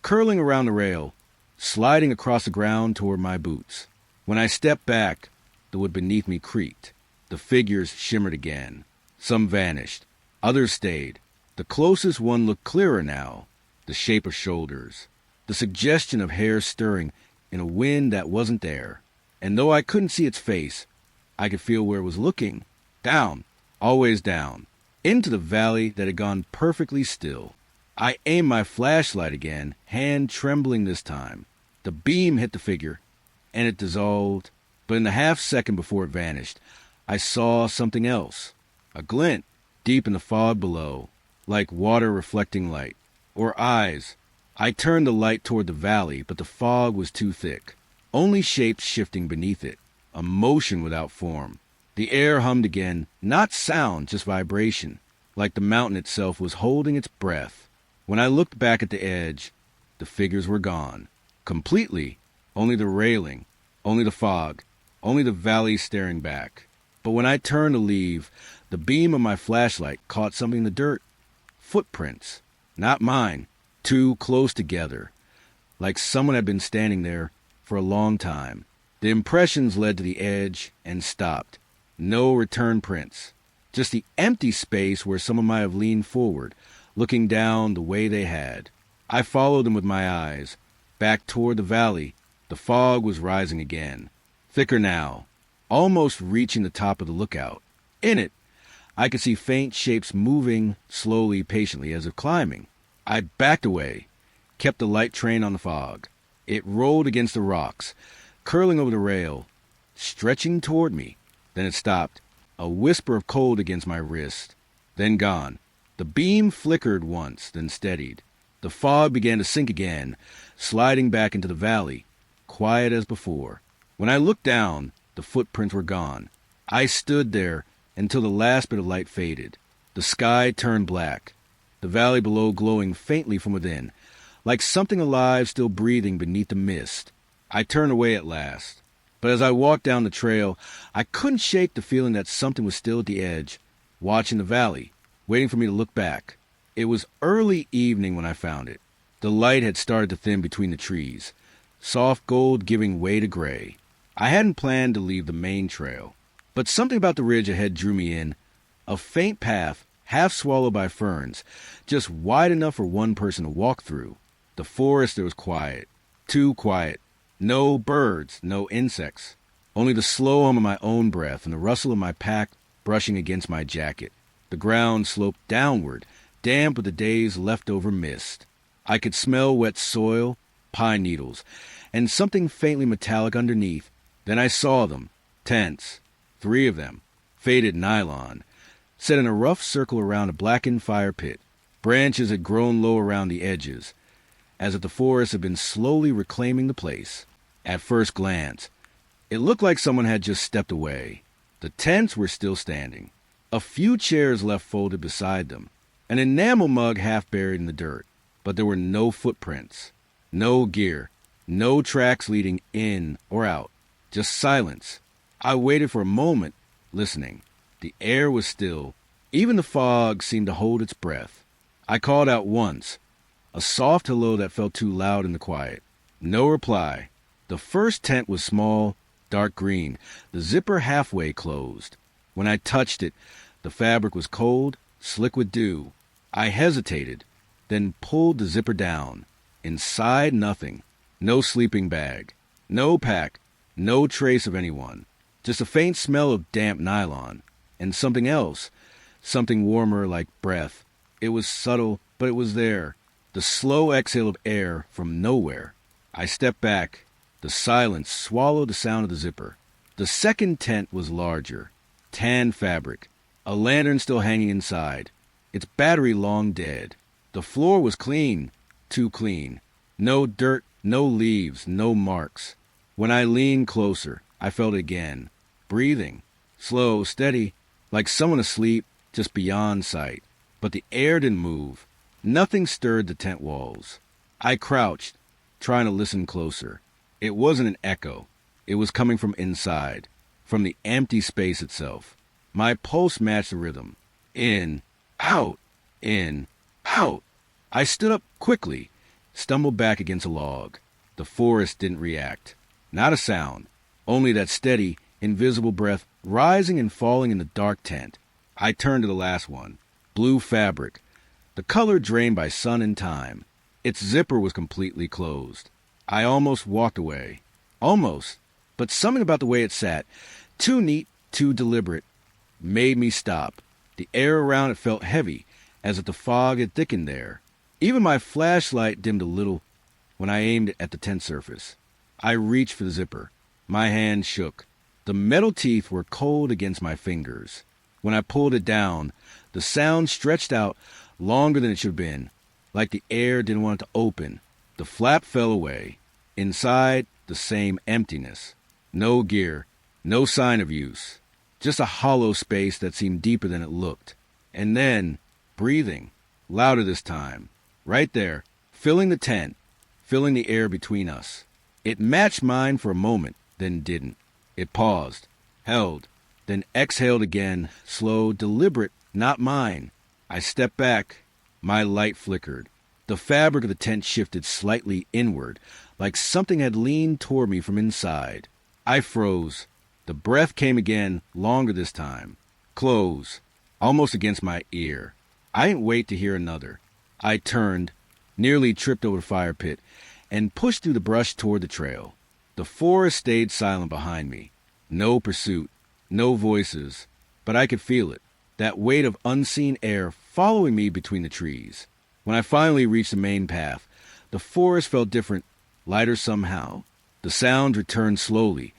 curling around the rail, sliding across the ground toward my boots. When I stepped back, the wood beneath me creaked. The figures shimmered again. Some vanished. Others stayed. The closest one looked clearer now, the shape of shoulders, the suggestion of hair stirring in a wind that wasn't there. And though I couldn't see its face, I could feel where it was looking. Down, always down, into the valley that had gone perfectly still. I aimed my flashlight again, hand trembling this time. The beam hit the figure, and it dissolved. But in the half-second before it vanished, I saw something else. A glint, deep in the fog below, like water reflecting light. Or eyes. I turned the light toward the valley, but the fog was too thick. Only shapes shifting beneath it. A motion without form. The air hummed again, not sound, just vibration, like the mountain itself was holding its breath. When I looked back at the edge, the figures were gone. Completely. Only the railing. Only the fog. Only the valley staring back. But when I turned to leave, the beam of my flashlight caught something in the dirt. Footprints. Not mine. Too close together. Like someone had been standing there for a long time. The impressions led to the edge and stopped. No return prints. Just the empty space where someone might have leaned forward, looking down the way they had. I followed them with my eyes. Back toward the valley, the fog was rising again. Thicker now, almost reaching the top of the lookout. In it, I could see faint shapes moving slowly, patiently, as if climbing. I backed away, kept the light trained on the fog. It rolled against the rocks, curling over the rail, stretching toward me. Then it stopped, a whisper of cold against my wrist, then gone. The beam flickered once, then steadied. The fog began to sink again, sliding back into the valley, quiet as before. When I looked down, the footprints were gone. I stood there until the last bit of light faded. The sky turned black, the valley below glowing faintly from within, like something alive still breathing beneath the mist. I turned away at last, but as I walked down the trail, I couldn't shake the feeling that something was still at the edge, watching the valley, waiting for me to look back. It was early evening when I found it. The light had started to thin between the trees, soft gold giving way to gray. I hadn't planned to leave the main trail, but something about the ridge ahead drew me in. A faint path, half swallowed by ferns, just wide enough for one person to walk through. The forest there was quiet, too quiet. No birds, no insects. Only the slow hum of my own breath and the rustle of my pack brushing against my jacket. The ground sloped downward, damp with the day's leftover mist. I could smell wet soil, pine needles, and something faintly metallic underneath. Then I saw them, tents, 3 of them, faded nylon, set in a rough circle around a blackened fire pit. Branches had grown low around the edges, as if the forest had been slowly reclaiming the place. At first glance, it looked like someone had just stepped away. The tents were still standing, a few chairs left folded beside them, an enamel mug half buried in the dirt. But there were no footprints, no gear, no tracks leading in or out, just silence. I waited for a moment, listening. The air was still. Even the fog seemed to hold its breath. I called out once, a soft hello that felt too loud in the quiet. No reply. The first tent was small, dark green, the zipper halfway closed. When I touched it, the fabric was cold, slick with dew. I hesitated, then pulled the zipper down. Inside, nothing. No sleeping bag. No pack. No trace of anyone. Just a faint smell of damp nylon. And something else. Something warmer like breath. It was subtle, but it was there. The slow exhale of air from nowhere. I stepped back. The silence swallowed the sound of the zipper. The second tent was larger. Tan fabric. A lantern still hanging inside. Its battery long dead. The floor was clean. Too clean. No dirt, no leaves, no marks. When I leaned closer, I felt it again. Breathing. Slow, steady, like someone asleep, just beyond sight. But the air didn't move. Nothing stirred the tent walls. I crouched, trying to listen closer. It wasn't an echo. It was coming from inside, from the empty space itself. My pulse matched the rhythm. In, out, in, out. I stood up quickly, stumbled back against a log. The forest didn't react. Not a sound, only that steady, invisible breath rising and falling in the dark tent. I turned to the last one. Blue fabric, the color drained by sun and time. Its zipper was completely closed. I almost walked away. Almost. But something about the way it sat, too neat, too deliberate, made me stop. The air around it felt heavy, as if the fog had thickened there. Even my flashlight dimmed a little when I aimed it at the tent surface. I reached for the zipper. My hand shook. The metal teeth were cold against my fingers. When I pulled it down, the sound stretched out longer than it should have been, like the air didn't want it to open. The flap fell away. Inside, the same emptiness. No gear, no sign of use. Just a hollow space that seemed deeper than it looked. And then, breathing, louder this time. Right there, filling the tent, filling the air between us. It matched mine for a moment, then didn't. It paused, held, then exhaled again, slow, deliberate, not mine. I stepped back. My light flickered. The fabric of the tent shifted slightly inward, like something had leaned toward me from inside. I froze. The breath came again, longer this time. Close, almost against my ear. I didn't wait to hear another. I turned, nearly tripped over the fire pit, and pushed through the brush toward the trail. The forest stayed silent behind me. No pursuit, no voices, but I could feel it, that weight of unseen air following me between the trees. When I finally reached the main path, the forest felt different, lighter somehow. The sound returned slowly.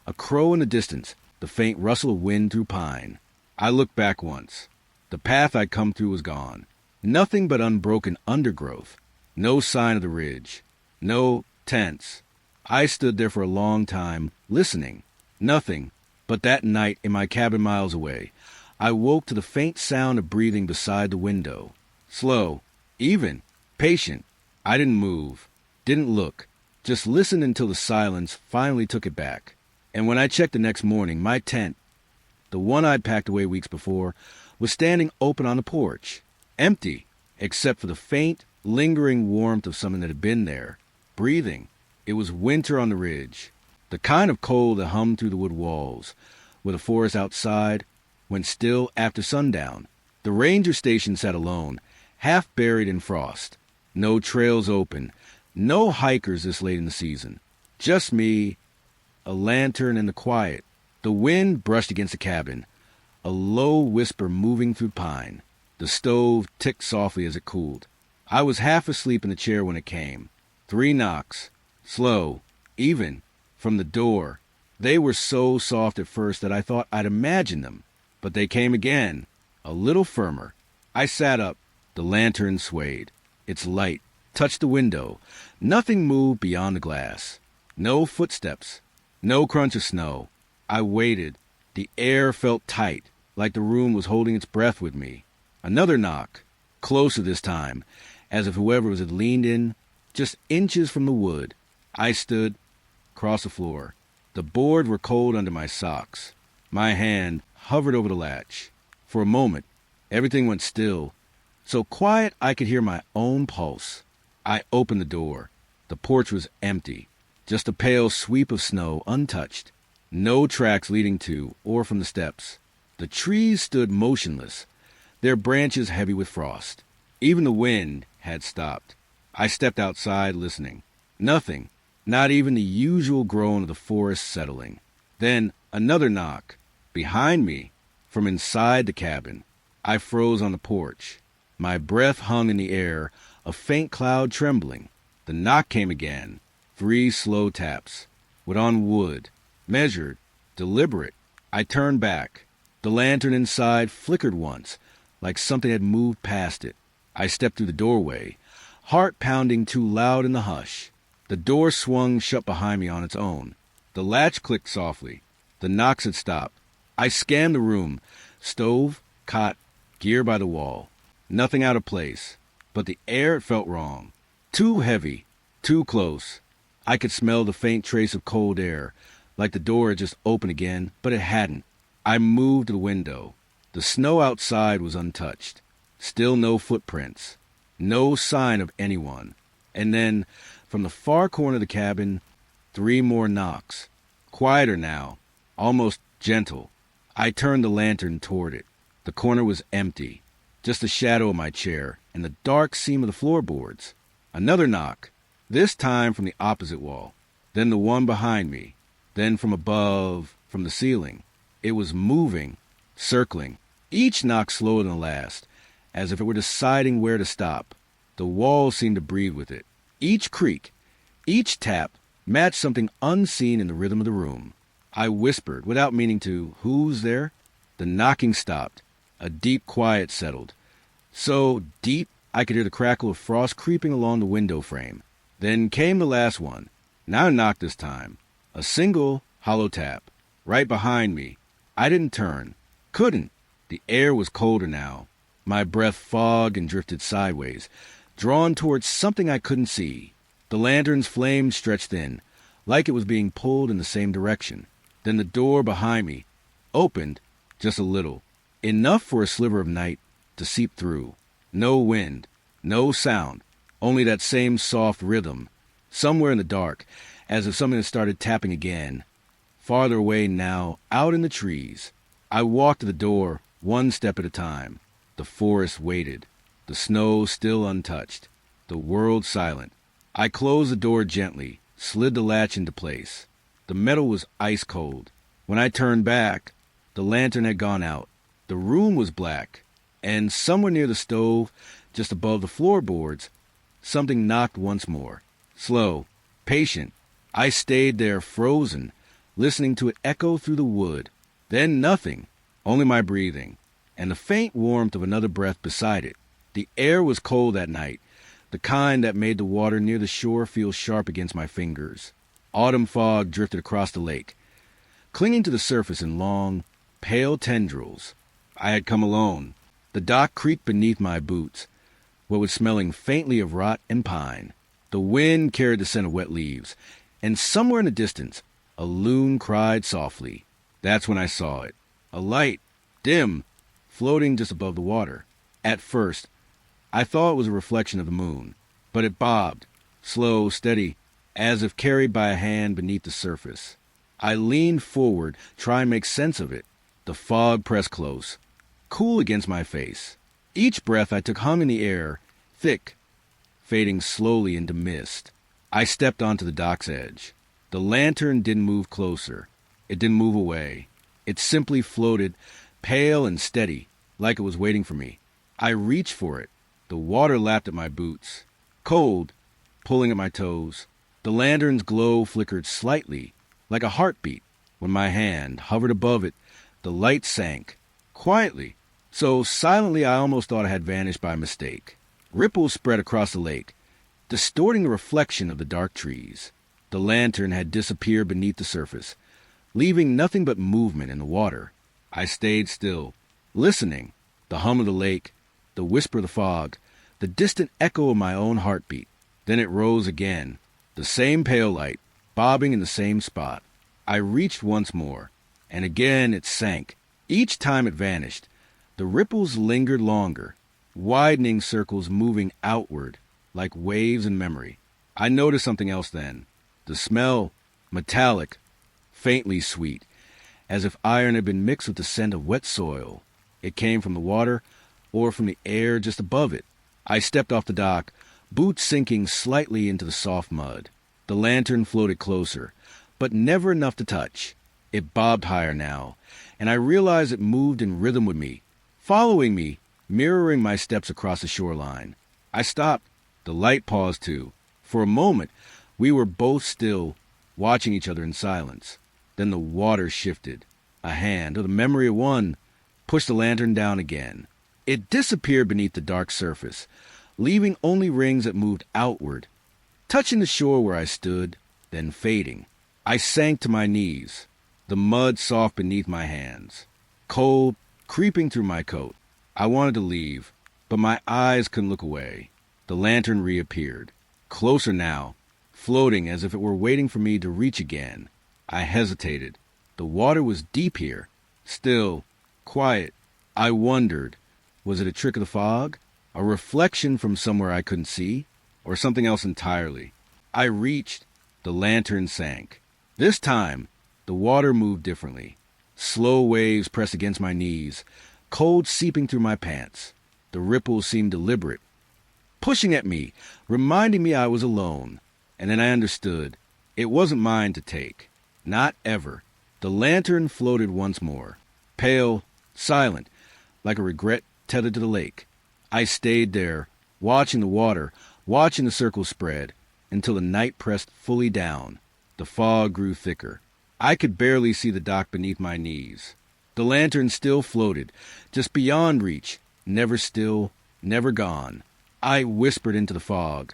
A crow in the distance, the faint rustle of wind through pine. I looked back once. The path I'd come through was gone. Nothing but unbroken undergrowth. No sign of the ridge. No tents. I stood there for a long time, listening. Nothing. But that night, in my cabin miles away, I woke to the faint sound of breathing beside the window. Slow, even, patient. I didn't move, didn't look, just listened until the silence finally took it back. And when I checked the next morning, my tent, the one I'd packed away weeks before, was standing open on the porch. Empty, except for the faint, lingering warmth of something that had been there. Breathing. It was winter on the ridge. The kind of cold that hummed through the wood walls, where the forest outside went still after sundown. The ranger station sat alone, half buried in frost. No trails open. No hikers this late in the season. Just me, a lantern, and the quiet. The wind brushed against the cabin, a low whisper moving through pine. The stove ticked softly as it cooled. I was half asleep in the chair when it came. 3 knocks, slow, even, from the door. They were so soft at first that I thought I'd imagined them, but they came again, a little firmer. I sat up. The lantern swayed. Its light touched the window. Nothing moved beyond the glass. No footsteps. No crunch of snow. I waited. The air felt tight, like the room was holding its breath with me. Another knock, closer this time, as if whoever was had leaned in, just inches from the wood. I stood, across the floor. The boards were cold under my socks. My hand hovered over the latch. For a moment, everything went still, so quiet I could hear my own pulse. I opened the door. The porch was empty, just a pale sweep of snow, untouched. No tracks leading to or from the steps. The trees stood motionless, their branches heavy with frost. Even the wind had stopped. I stepped outside, listening. Nothing, not even the usual groan of the forest settling. Then another knock. Behind me, from inside the cabin. I froze on the porch. My breath hung in the air, a faint cloud trembling. The knock came again. 3 slow taps. Wood on wood. Measured. Deliberate. I turned back. The lantern inside flickered once, like something had moved past it. I stepped through the doorway, heart pounding too loud in the hush. The door swung shut behind me on its own. The latch clicked softly. The knocks had stopped. I scanned the room. Stove, cot, gear by the wall. Nothing out of place. But the air, it felt wrong. Too heavy. Too close. I could smell the faint trace of cold air, like the door had just opened again, but it hadn't. I moved to the window. The snow outside was untouched. Still no footprints. No sign of anyone. And then, from the far corner of the cabin, 3 more knocks. Quieter now. Almost gentle. I turned the lantern toward it. The corner was empty. Just the shadow of my chair and the dark seam of the floorboards. Another knock. This time from the opposite wall. Then the one behind me. Then from above, from the ceiling. It was moving, circling. Each knock slower than the last, as if it were deciding where to stop. The walls seemed to breathe with it. Each creak, each tap matched something unseen in the rhythm of the room. I whispered, without meaning to, "Who's there?" The knocking stopped. A deep quiet settled. So deep I could hear the crackle of frost creeping along the window frame. Then came the last one. Not a knock this time. A single, hollow tap. Right behind me. I didn't turn. Couldn't. The air was colder now. My breath fogged and drifted sideways, drawn towards something I couldn't see. The lantern's flame stretched thin, like it was being pulled in the same direction. Then the door behind me opened just a little, enough for a sliver of night to seep through. No wind, no sound, only that same soft rhythm, somewhere in the dark, as if something had started tapping again. Farther away now, out in the trees. I walked to the door, one step at a time. The forest waited, the snow still untouched, the world silent. I closed the door gently, slid the latch into place. The metal was ice cold. When I turned back, the lantern had gone out. The room was black, and somewhere near the stove, just above the floorboards, something knocked once more. Slow, patient. I stayed there frozen, listening to it echo through the wood. Then nothing, only my breathing, and the faint warmth of another breath beside it. The air was cold that night, the kind that made the water near the shore feel sharp against my fingers. Autumn fog drifted across the lake, clinging to the surface in long, pale tendrils. I had come alone. The dock creaked beneath my boots, what was smelling faintly of rot and pine. The wind carried the scent of wet leaves, and somewhere in the distance, a loon cried softly. That's when I saw it. A light, dim, floating just above the water. At first, I thought it was a reflection of the moon, but it bobbed, slow, steady, as if carried by a hand beneath the surface. I leaned forward, trying to make sense of it. The fog pressed close, cool against my face. Each breath I took hung in the air, thick, fading slowly into mist. I stepped onto the dock's edge. The lantern didn't move closer. It didn't move away. It simply floated, pale and steady, like it was waiting for me. I reached for it. The water lapped at my boots, cold, pulling at my toes. The lantern's glow flickered slightly, like a heartbeat. When my hand hovered above it, the light sank, quietly, so silently I almost thought it had vanished by mistake. Ripples spread across the lake, distorting the reflection of the dark trees. The lantern had disappeared beneath the surface, leaving nothing but movement in the water. I stayed still, listening. The hum of the lake, the whisper of the fog, the distant echo of my own heartbeat. Then it rose again, the same pale light, bobbing in the same spot. I reached once more, and again it sank. Each time it vanished, the ripples lingered longer, widening circles moving outward, like waves in memory. I noticed something else then. The smell, metallic, faintly sweet, as if iron had been mixed with the scent of wet soil. It came from the water, or from the air just above it. I stepped off the dock, boots sinking slightly into the soft mud. The lantern floated closer, but never enough to touch. It bobbed higher now, and I realized it moved in rhythm with me, following me, mirroring my steps across the shoreline. I stopped, The light paused too. For a moment, we were both still, watching each other in silence. Then the water shifted. A hand, or the memory of one, pushed the lantern down again. It disappeared beneath the dark surface, leaving only rings that moved outward, touching the shore where I stood, then fading. I sank to my knees, the mud soft beneath my hands, cold creeping through my coat. I wanted to leave, but my eyes couldn't look away. The lantern reappeared, closer now, floating as if it were waiting for me to reach again. I hesitated. The water was deep here, still, quiet. I wondered, was it a trick of the fog? A reflection from somewhere I couldn't see? Or something else entirely? I reached. The lantern sank. This time, the water moved differently. Slow waves pressed against my knees, cold seeping through my pants. The ripples seemed deliberate, pushing at me, reminding me I was alone. And then I understood. It wasn't mine to take. Not ever. The lantern floated once more, pale, silent, like a regret tethered to the lake. I stayed there, watching the water, watching the circle spread, until the night pressed fully down. The fog grew thicker. I could barely see the dock beneath my knees. The lantern still floated, just beyond reach, never still, never gone. I whispered into the fog,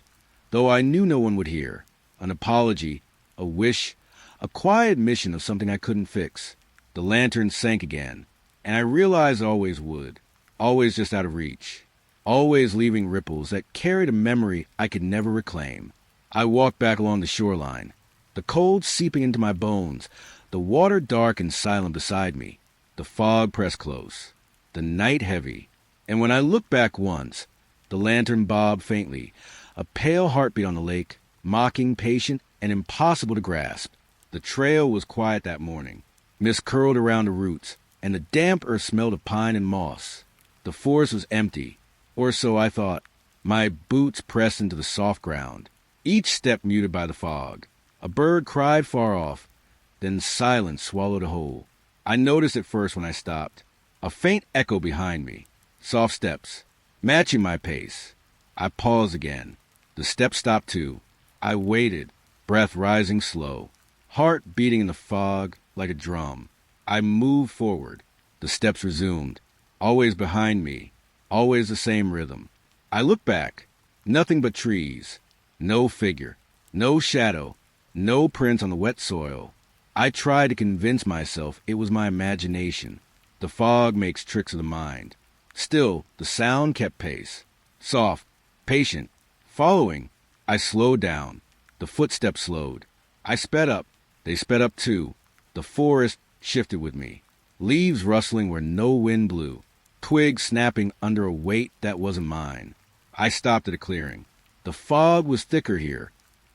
though I knew no one would hear. An apology, a wish, a quiet admission of something I couldn't fix. The lantern sank again, and I realized it always would, always just out of reach, always leaving ripples that carried a memory I could never reclaim. I walked back along the shoreline, the cold seeping into my bones, the water dark and silent beside me, the fog pressed close, the night heavy. And when I looked back once, the lantern bobbed faintly, a pale heartbeat on the lake, mocking, patient, and impossible to grasp. The trail was quiet that morning. Mist curled around the roots, and the damp earth smelled of pine and moss. The forest was empty, or so I thought. My boots pressed into the soft ground, each step muted by the fog. A bird cried far off, then silence swallowed a whole. I noticed it first when I stopped. A faint echo behind me. Soft steps, matching my pace. I paused again. The steps stopped too. I waited, breath rising slow, heart beating in the fog like a drum. I moved forward. The steps resumed, always behind me, always the same rhythm. I looked back. Nothing but trees. No figure. No shadow. No prints on the wet soil. I tried to convince myself it was my imagination. The fog makes tricks of the mind. Still, the sound kept pace. Soft, patient, following. I slowed down. The footsteps slowed. I sped up. They sped up too. The forest shifted with me. Leaves rustling where no wind blew. Twigs snapping under a weight that wasn't mine. I stopped at a clearing. The fog was thicker here,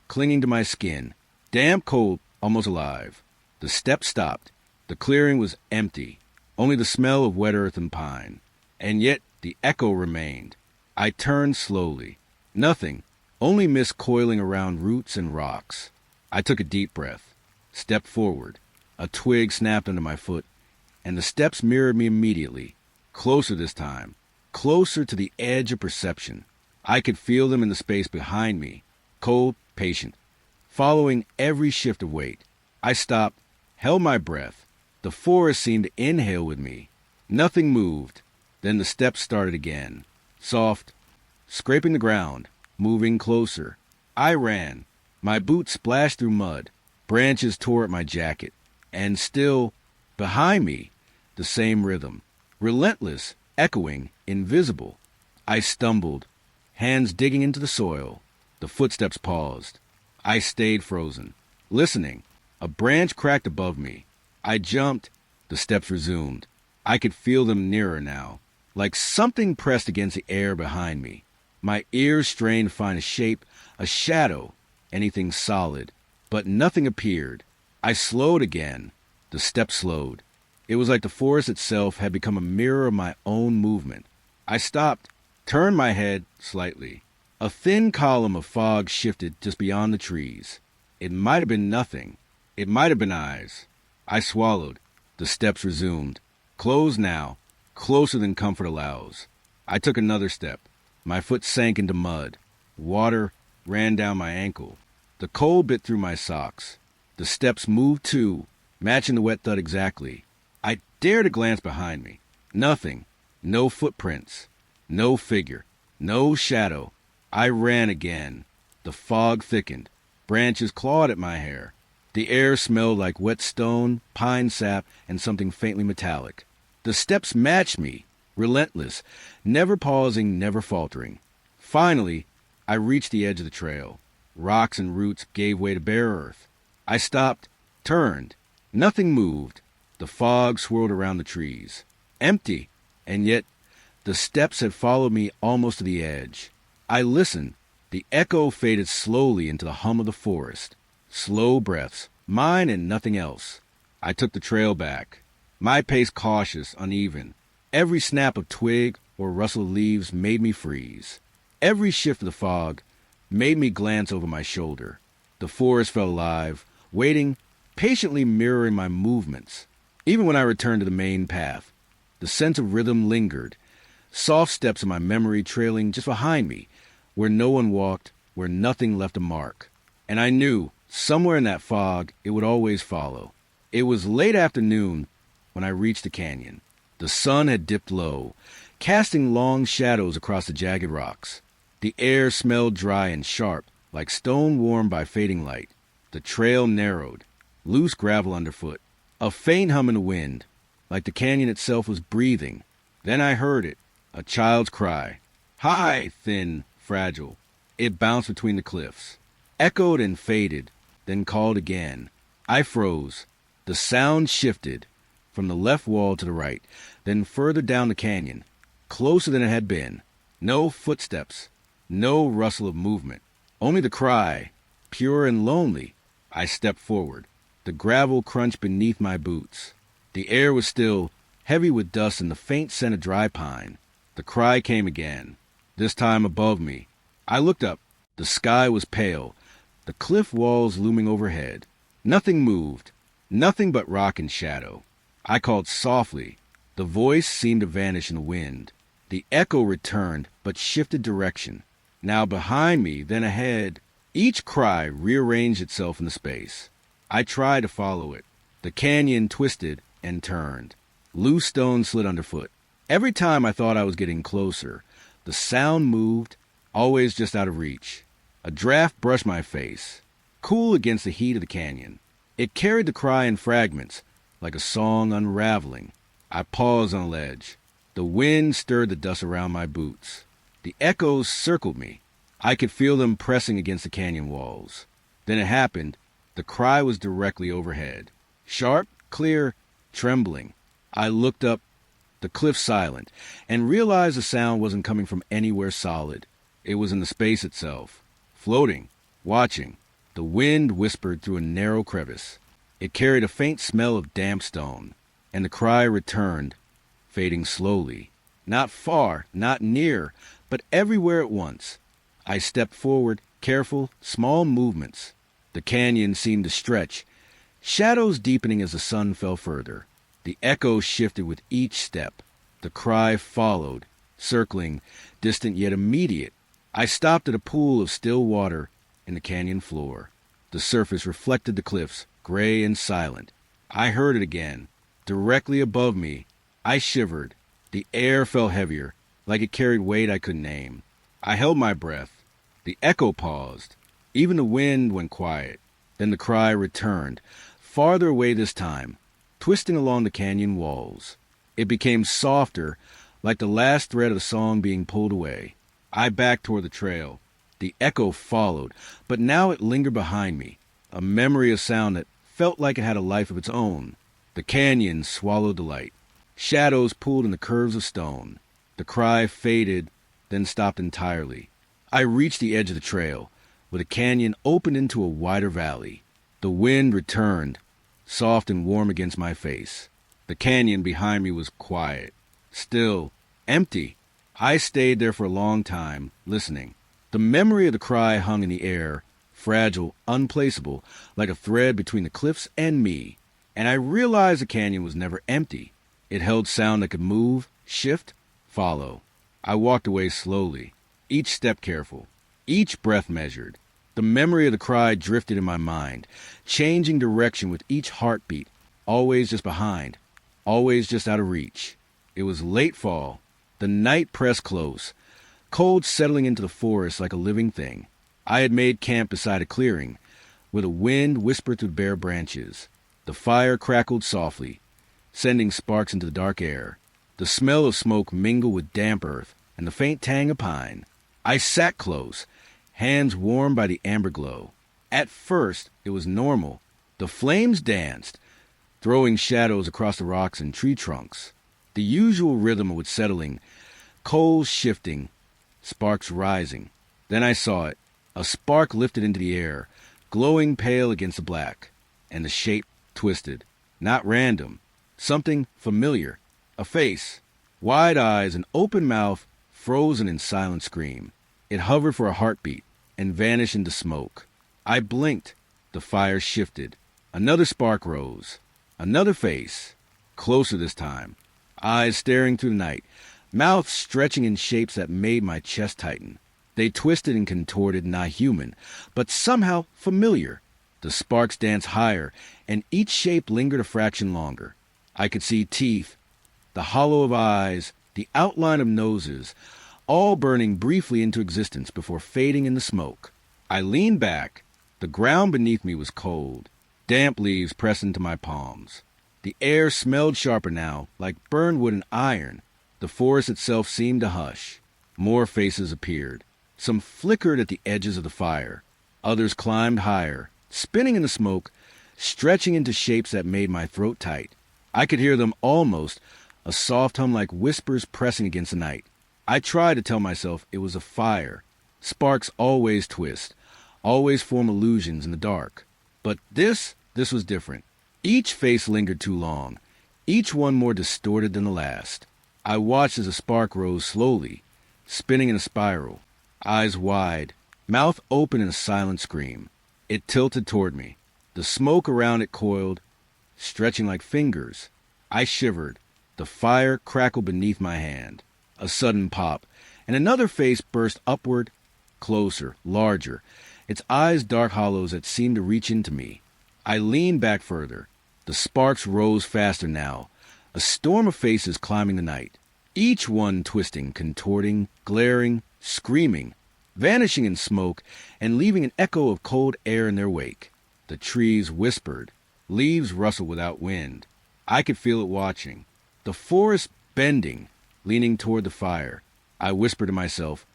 clinging to my skin. Damp cold, almost alive. The steps stopped. The clearing was empty. Only the smell of wet earth and pine. And yet the echo remained. I turned slowly. Nothing. Only mist coiling around roots and rocks. I took a deep breath. Stepped forward. A twig snapped under my foot, and the steps mirrored me immediately. Closer this time. Closer to the edge of perception. I could feel them in the space behind me. Cold, patient. Following every shift of weight. I stopped, held my breath. The forest seemed to inhale with me. Nothing moved. Then the steps started again. Soft, scraping the ground, moving closer. I ran. My boots splashed through mud. Branches tore at my jacket. And still, behind me, the same rhythm. Relentless, echoing, invisible. I stumbled, hands digging into the soil. The footsteps paused. I stayed frozen, listening. A branch cracked above me. I jumped. The steps resumed. I could feel them nearer now, like something pressed against the air behind me. My ears strained to find a shape, a shadow, anything solid. But nothing appeared. I slowed again. The steps slowed. It was like the forest itself had become a mirror of my own movement. I stopped, turned my head slightly. A thin column of fog shifted just beyond the trees. It might have been nothing. It might have been eyes. I swallowed. The steps resumed. Closed now, closer than comfort allows. I took another step. My foot sank into mud. Water ran down my ankle. The cold bit through my socks. The steps moved too, matching the wet thud exactly. I dared to glance behind me. Nothing. No footprints. No figure. No shadow. I ran again. The fog thickened. Branches clawed at my hair. The air smelled like wet stone, pine sap, and something faintly metallic. The steps matched me, relentless, never pausing, never faltering. Finally, I reached the edge of the trail. Rocks and roots gave way to bare earth. I stopped, turned. Nothing moved. The fog swirled around the trees. Empty, and yet the steps had followed me almost to the edge. I listened. The echo faded slowly into the hum of the forest. Slow breaths, mine and nothing else. I took the trail back, my pace cautious, uneven. Every snap of twig or rustle of leaves made me freeze. Every shift of the fog made me glance over my shoulder. The forest felt alive, waiting, patiently mirroring my movements. Even when I returned to the main path, the sense of rhythm lingered, soft steps in my memory trailing just behind me, where no one walked, where nothing left a mark. And I knew, somewhere in that fog, it would always follow. It was late afternoon when I reached the canyon. The sun had dipped low, casting long shadows across the jagged rocks. The air smelled dry and sharp, like stone warmed by fading light. The trail narrowed, loose gravel underfoot. A faint hum in the wind, like the canyon itself was breathing. Then I heard it, a child's cry. Hi, thin, fragile. It bounced between the cliffs, echoed and faded, then called again. I froze. The sound shifted from the left wall to the right, then further down the canyon, closer than it had been. No footsteps, no rustle of movement, only the cry, pure and lonely. I stepped forward. The gravel crunched beneath my boots. The air was still, heavy with dust and the faint scent of dry pine. The cry came again, this time above me. I looked up. The sky was pale, the cliff walls looming overhead. Nothing moved, nothing but rock and shadow. I called softly. The voice seemed to vanish in the wind. The echo returned, but shifted direction. Now behind me, then ahead. Each cry rearranged itself in the space. I tried to follow it. The canyon twisted and turned. Loose stones slid underfoot. Every time I thought I was getting closer, the sound moved, always just out of reach. A draft brushed my face, cool against the heat of the canyon. It carried the cry in fragments, like a song unraveling. I paused on a ledge. The wind stirred the dust around my boots. The echoes circled me. I could feel them pressing against the canyon walls. Then it happened. The cry was directly overhead. Sharp, clear, trembling. I looked up, the cliff silent, and realized the sound wasn't coming from anywhere solid. It was in the space itself, floating, watching. The wind whispered through a narrow crevice. It carried a faint smell of damp stone, and the cry returned, fading slowly. Not far, not near, but everywhere at once. I stepped forward, careful, small movements. The canyon seemed to stretch, shadows deepening as the sun fell further. The echo shifted with each step. The cry followed, circling, distant yet immediate. I stopped at a pool of still water in the canyon floor. The surface reflected the cliffs, gray and silent. I heard it again, directly above me. I shivered. The air felt heavier, like it carried weight I couldn't name. I held my breath. The echo paused. Even the wind went quiet. Then the cry returned, farther away this time, twisting along the canyon walls. It became softer, like the last thread of the song being pulled away. I backed toward the trail. The echo followed, but now it lingered behind me, a memory of sound that felt like it had a life of its own. The canyon swallowed the light. Shadows pulled in the curves of stone. The cry faded, then stopped entirely. I reached the edge of the trail, where the canyon opened into a wider valley. The wind returned, soft and warm against my face. The canyon behind me was quiet, still, empty. I stayed there for a long time, listening. The memory of the cry hung in the air, fragile, unplaceable, like a thread between the cliffs and me. And I realized the canyon was never empty. It held sound that could move, shift, follow. I walked away slowly, each step careful. each breath measured. The memory of the cry drifted in my mind, changing direction with each heartbeat, always just behind, always just out of reach. It was late fall. The night pressed close, cold settling into the forest like a living thing. I had made camp beside a clearing, where the wind whispered through bare branches. The fire crackled softly, sending sparks into the dark air. The smell of smoke mingled with damp earth and the faint tang of pine. I sat close, hands warmed by the amber glow. At first, it was normal. The flames danced, throwing shadows across the rocks and tree trunks. The usual rhythm of settling, coals shifting, sparks rising. Then I saw it. A spark lifted into the air, glowing pale against the black, and the shape twisted. Not random. Something familiar. A face. Wide eyes, an open mouth, frozen in silent scream. It hovered for a heartbeat and vanished into smoke. I blinked. The fire shifted. Another spark rose. Another face. Closer this time. Eyes staring through the night. Mouth stretching in shapes that made my chest tighten. They twisted and contorted, not human, but somehow familiar. The sparks danced higher, and each shape lingered a fraction longer. I could see teeth, the hollow of eyes, the outline of noses, all burning briefly into existence before fading in the smoke. I leaned back. The ground beneath me was cold. Damp leaves pressed into my palms. The air smelled sharper now, like burned wood and iron. The forest itself seemed to hush. More faces appeared. Some flickered at the edges of the fire. Others climbed higher, spinning in the smoke, stretching into shapes that made my throat tight. I could hear them almost, a soft hum like whispers pressing against the night. I tried to tell myself it was a fire. Sparks always twist, always form illusions in the dark. But this was different. Each face lingered too long, each one more distorted than the last. I watched as a spark rose slowly, spinning in a spiral, eyes wide, mouth open in a silent scream. It tilted toward me. The smoke around it coiled, stretching like fingers. I shivered. The fire crackled beneath my hand. A sudden pop, and another face burst upward, closer, larger, its eyes dark hollows that seemed to reach into me. I leaned back further. The sparks rose faster now, a storm of faces climbing the night, each one twisting, contorting, glaring, screaming, vanishing in smoke and leaving an echo of cold air in their wake. The trees whispered. Leaves rustled without wind. I could feel it watching. The forest bending, leaning toward the fire. I whispered to myself,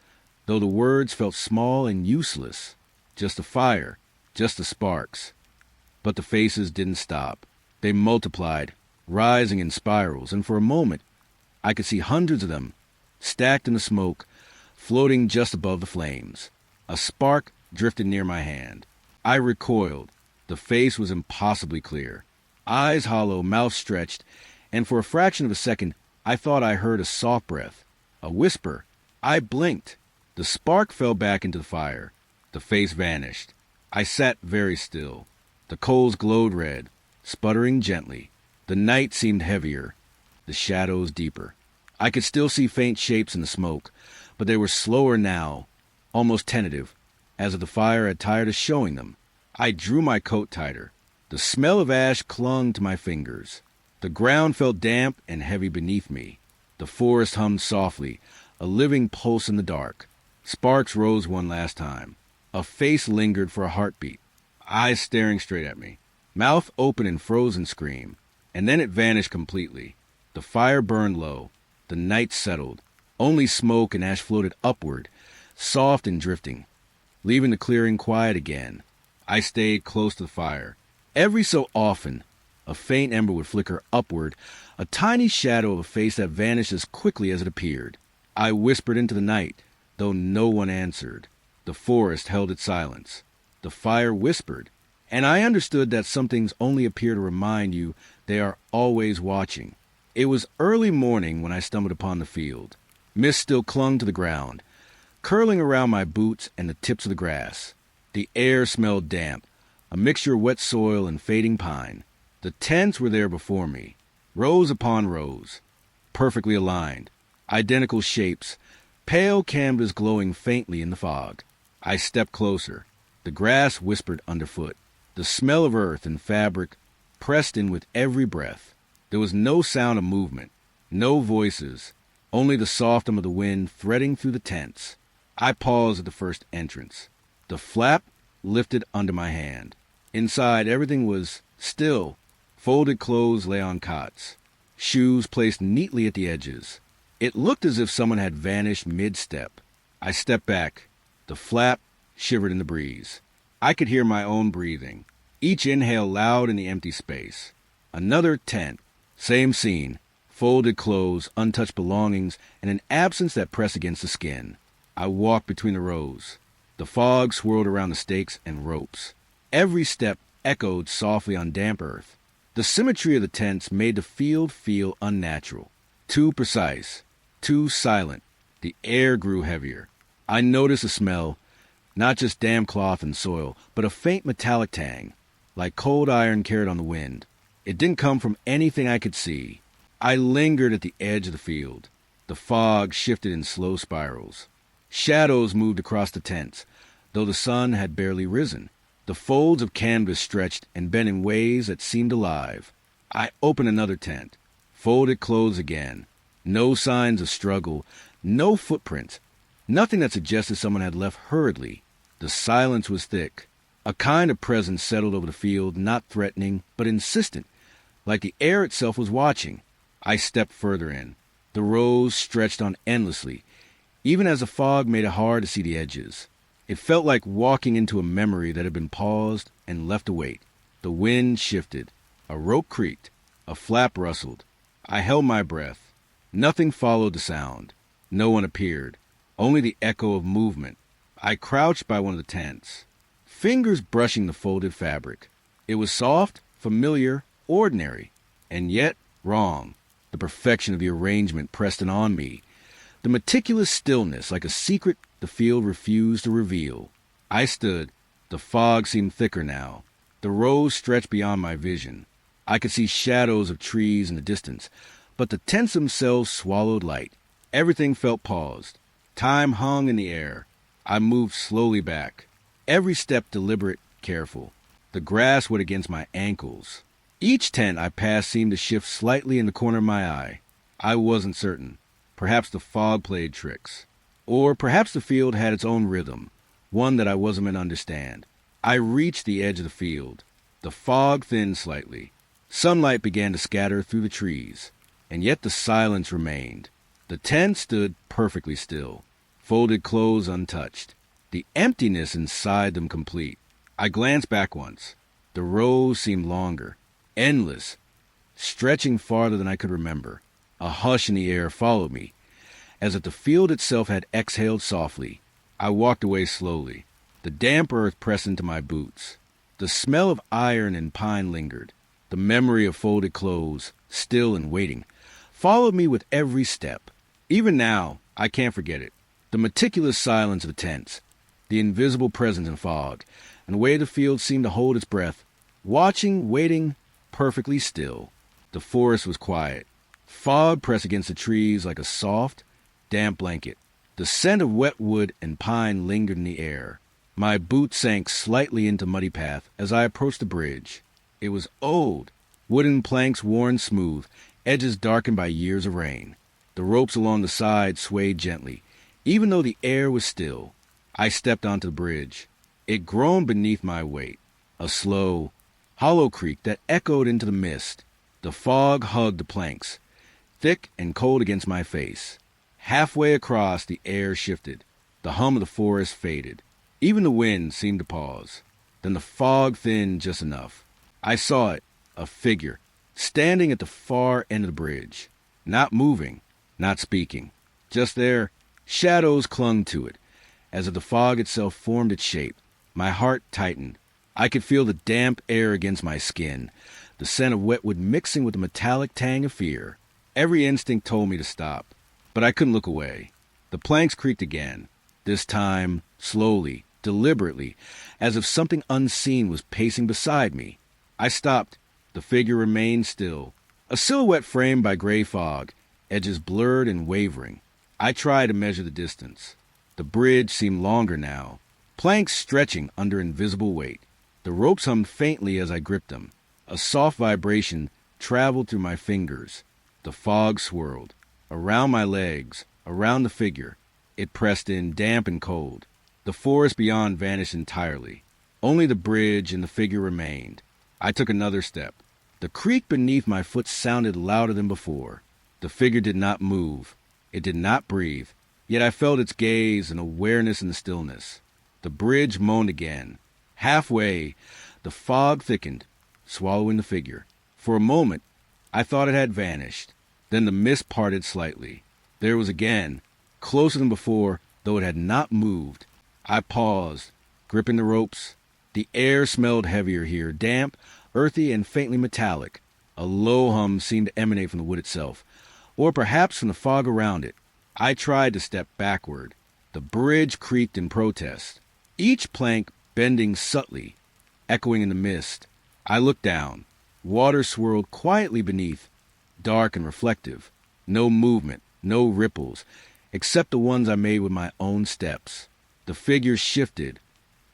though the words felt small and useless. Just the fire, just the sparks. But the faces didn't stop. They multiplied, rising in spirals, and for a moment I could see hundreds of them, stacked in the smoke, floating just above the flames. A spark drifted near my hand. I recoiled. The face was impossibly clear. Eyes hollow, mouth stretched, and for a fraction of a second I thought I heard a soft breath, a whisper. I blinked. The spark fell back into the fire. The face vanished. I sat very still. The coals glowed red, sputtering gently. The night seemed heavier, the shadows deeper. I could still see faint shapes in the smoke, but they were slower now, almost tentative, as if the fire had tired of showing them. I drew my coat tighter. The smell of ash clung to my fingers. The ground felt damp and heavy beneath me. The forest hummed softly, a living pulse in the dark. Sparks rose one last time. A face lingered for a heartbeat, eyes staring straight at me, mouth open in frozen scream, and then it vanished completely. The fire burned low. The night settled. Only smoke and ash floated upward, soft and drifting, leaving the clearing quiet again. I stayed close to the fire. Every so often, a faint ember would flicker upward, a tiny shadow of a face that vanished as quickly as it appeared. I whispered into the night, though no one answered. The forest held its silence. The fire whispered, and I understood that some things only appear to remind you they are always watching. It was early morning when I stumbled upon the field. Mist still clung to the ground, curling around my boots and the tips of the grass. The air smelled damp, a mixture of wet soil and fading pine. The tents were there before me, rows upon rows, perfectly aligned, identical shapes, pale canvas glowing faintly in the fog. I stepped closer. The grass whispered underfoot. The smell of earth and fabric pressed in with every breath. There was no sound of movement, no voices, only the soft hum of the wind threading through the tents. I paused at the first entrance. The flap lifted under my hand. Inside, everything was still. Folded clothes lay on cots, shoes placed neatly at the edges. It looked as if someone had vanished mid-step. I stepped back. The flap shivered in the breeze. I could hear my own breathing, each inhale loud in the empty space. Another tent. Same scene. Folded clothes, untouched belongings, and an absence that pressed against the skin. I walked between the rows. The fog swirled around the stakes and ropes. Every step echoed softly on damp earth. The symmetry of the tents made the field feel unnatural. Too precise. Too silent. The air grew heavier. I noticed a smell, not just damp cloth and soil, but a faint metallic tang, like cold iron carried on the wind. It didn't come from anything I could see. I lingered at the edge of the field. The fog shifted in slow spirals. Shadows moved across the tents, though the sun had barely risen. The folds of canvas stretched and bent in ways that seemed alive. I opened another tent, folded clothes again. No signs of struggle, no footprints, nothing that suggested someone had left hurriedly. The silence was thick. A kind of presence settled over the field, not threatening, but insistent, like the air itself was watching. I stepped further in. The rows stretched on endlessly, even as the fog made it hard to see the edges. It felt like walking into a memory that had been paused and left to wait. The wind shifted. A rope creaked. A flap rustled. I held my breath. Nothing followed the sound. No one appeared. Only the echo of movement. I crouched by one of the tents, fingers brushing the folded fabric. It was soft, familiar, ordinary, and yet wrong. The perfection of the arrangement pressed in on me. The meticulous stillness, like a secret the field refused to reveal. I stood. The fog seemed thicker now. The rows stretched beyond my vision. I could see shadows of trees in the distance, but the tents themselves swallowed light. Everything felt paused. Time hung in the air. I moved slowly back, every step deliberate, careful. The grass wet against my ankles. Each tent I passed seemed to shift slightly in the corner of my eye. I wasn't certain. Perhaps the fog played tricks. Or perhaps the field had its own rhythm, one that I wasn't meant to understand. I reached the edge of the field. The fog thinned slightly. Sunlight began to scatter through the trees, and yet the silence remained. The tent stood perfectly still, folded clothes untouched, the emptiness inside them complete. I glanced back once. The rows seemed longer, endless, stretching farther than I could remember. A hush in the air followed me, as if the field itself had exhaled softly. I walked away slowly. The damp earth pressed into my boots. The smell of iron and pine lingered. The memory of folded clothes, still and waiting, followed me with every step. Even now, I can't forget it. The meticulous silence of the tents, the invisible presence in fog, and the way the field seemed to hold its breath, watching, waiting, perfectly still. The forest was quiet. Fog pressed against the trees like a soft, damp blanket. The scent of wet wood and pine lingered in the air. My boots sank slightly into muddy path as I approached the bridge. It was old, wooden planks worn smooth, edges darkened by years of rain. The ropes along the side swayed gently, even though the air was still. I stepped onto the bridge. It groaned beneath my weight, a slow, hollow creak that echoed into the mist. The fog hugged the planks, thick and cold against my face. Halfway across, the air shifted. The hum of the forest faded. Even the wind seemed to pause. Then the fog thinned just enough. I saw it, a figure, standing at the far end of the bridge, not moving, not speaking. Just there, shadows clung to it, as if the fog itself formed its shape. My heart tightened. I could feel the damp air against my skin, the scent of wet wood mixing with the metallic tang of fear. Every instinct told me to stop, but I couldn't look away. The planks creaked again, this time slowly, deliberately, as if something unseen was pacing beside me. I stopped. The figure remained still, a silhouette framed by gray fog, edges blurred and wavering. I tried to measure the distance. The bridge seemed longer now, Planks stretching under invisible weight. The ropes hummed faintly as I gripped them. A soft vibration traveled through my fingers. The fog swirled. Around my legs, around the figure. It pressed in, damp and cold. The forest beyond vanished entirely. Only the bridge and the figure remained. I took another step. The creak beneath my foot sounded louder than before. The figure did not move. It did not breathe. Yet I felt its gaze and awareness in the stillness. The bridge moaned again. Halfway, the fog thickened, swallowing the figure. For a moment, I thought it had vanished. Then the mist parted slightly. There it was again, closer than before, though it had not moved. I paused, gripping the ropes. The air smelled heavier here, damp, earthy, and faintly metallic. A low hum seemed to emanate from the wood itself, or perhaps from the fog around it. I tried to step backward. The bridge creaked in protest, each plank bending subtly, echoing in the mist. I looked down. Water swirled quietly beneath, dark and reflective. No movement, no ripples, except the ones I made with my own steps. The figure shifted,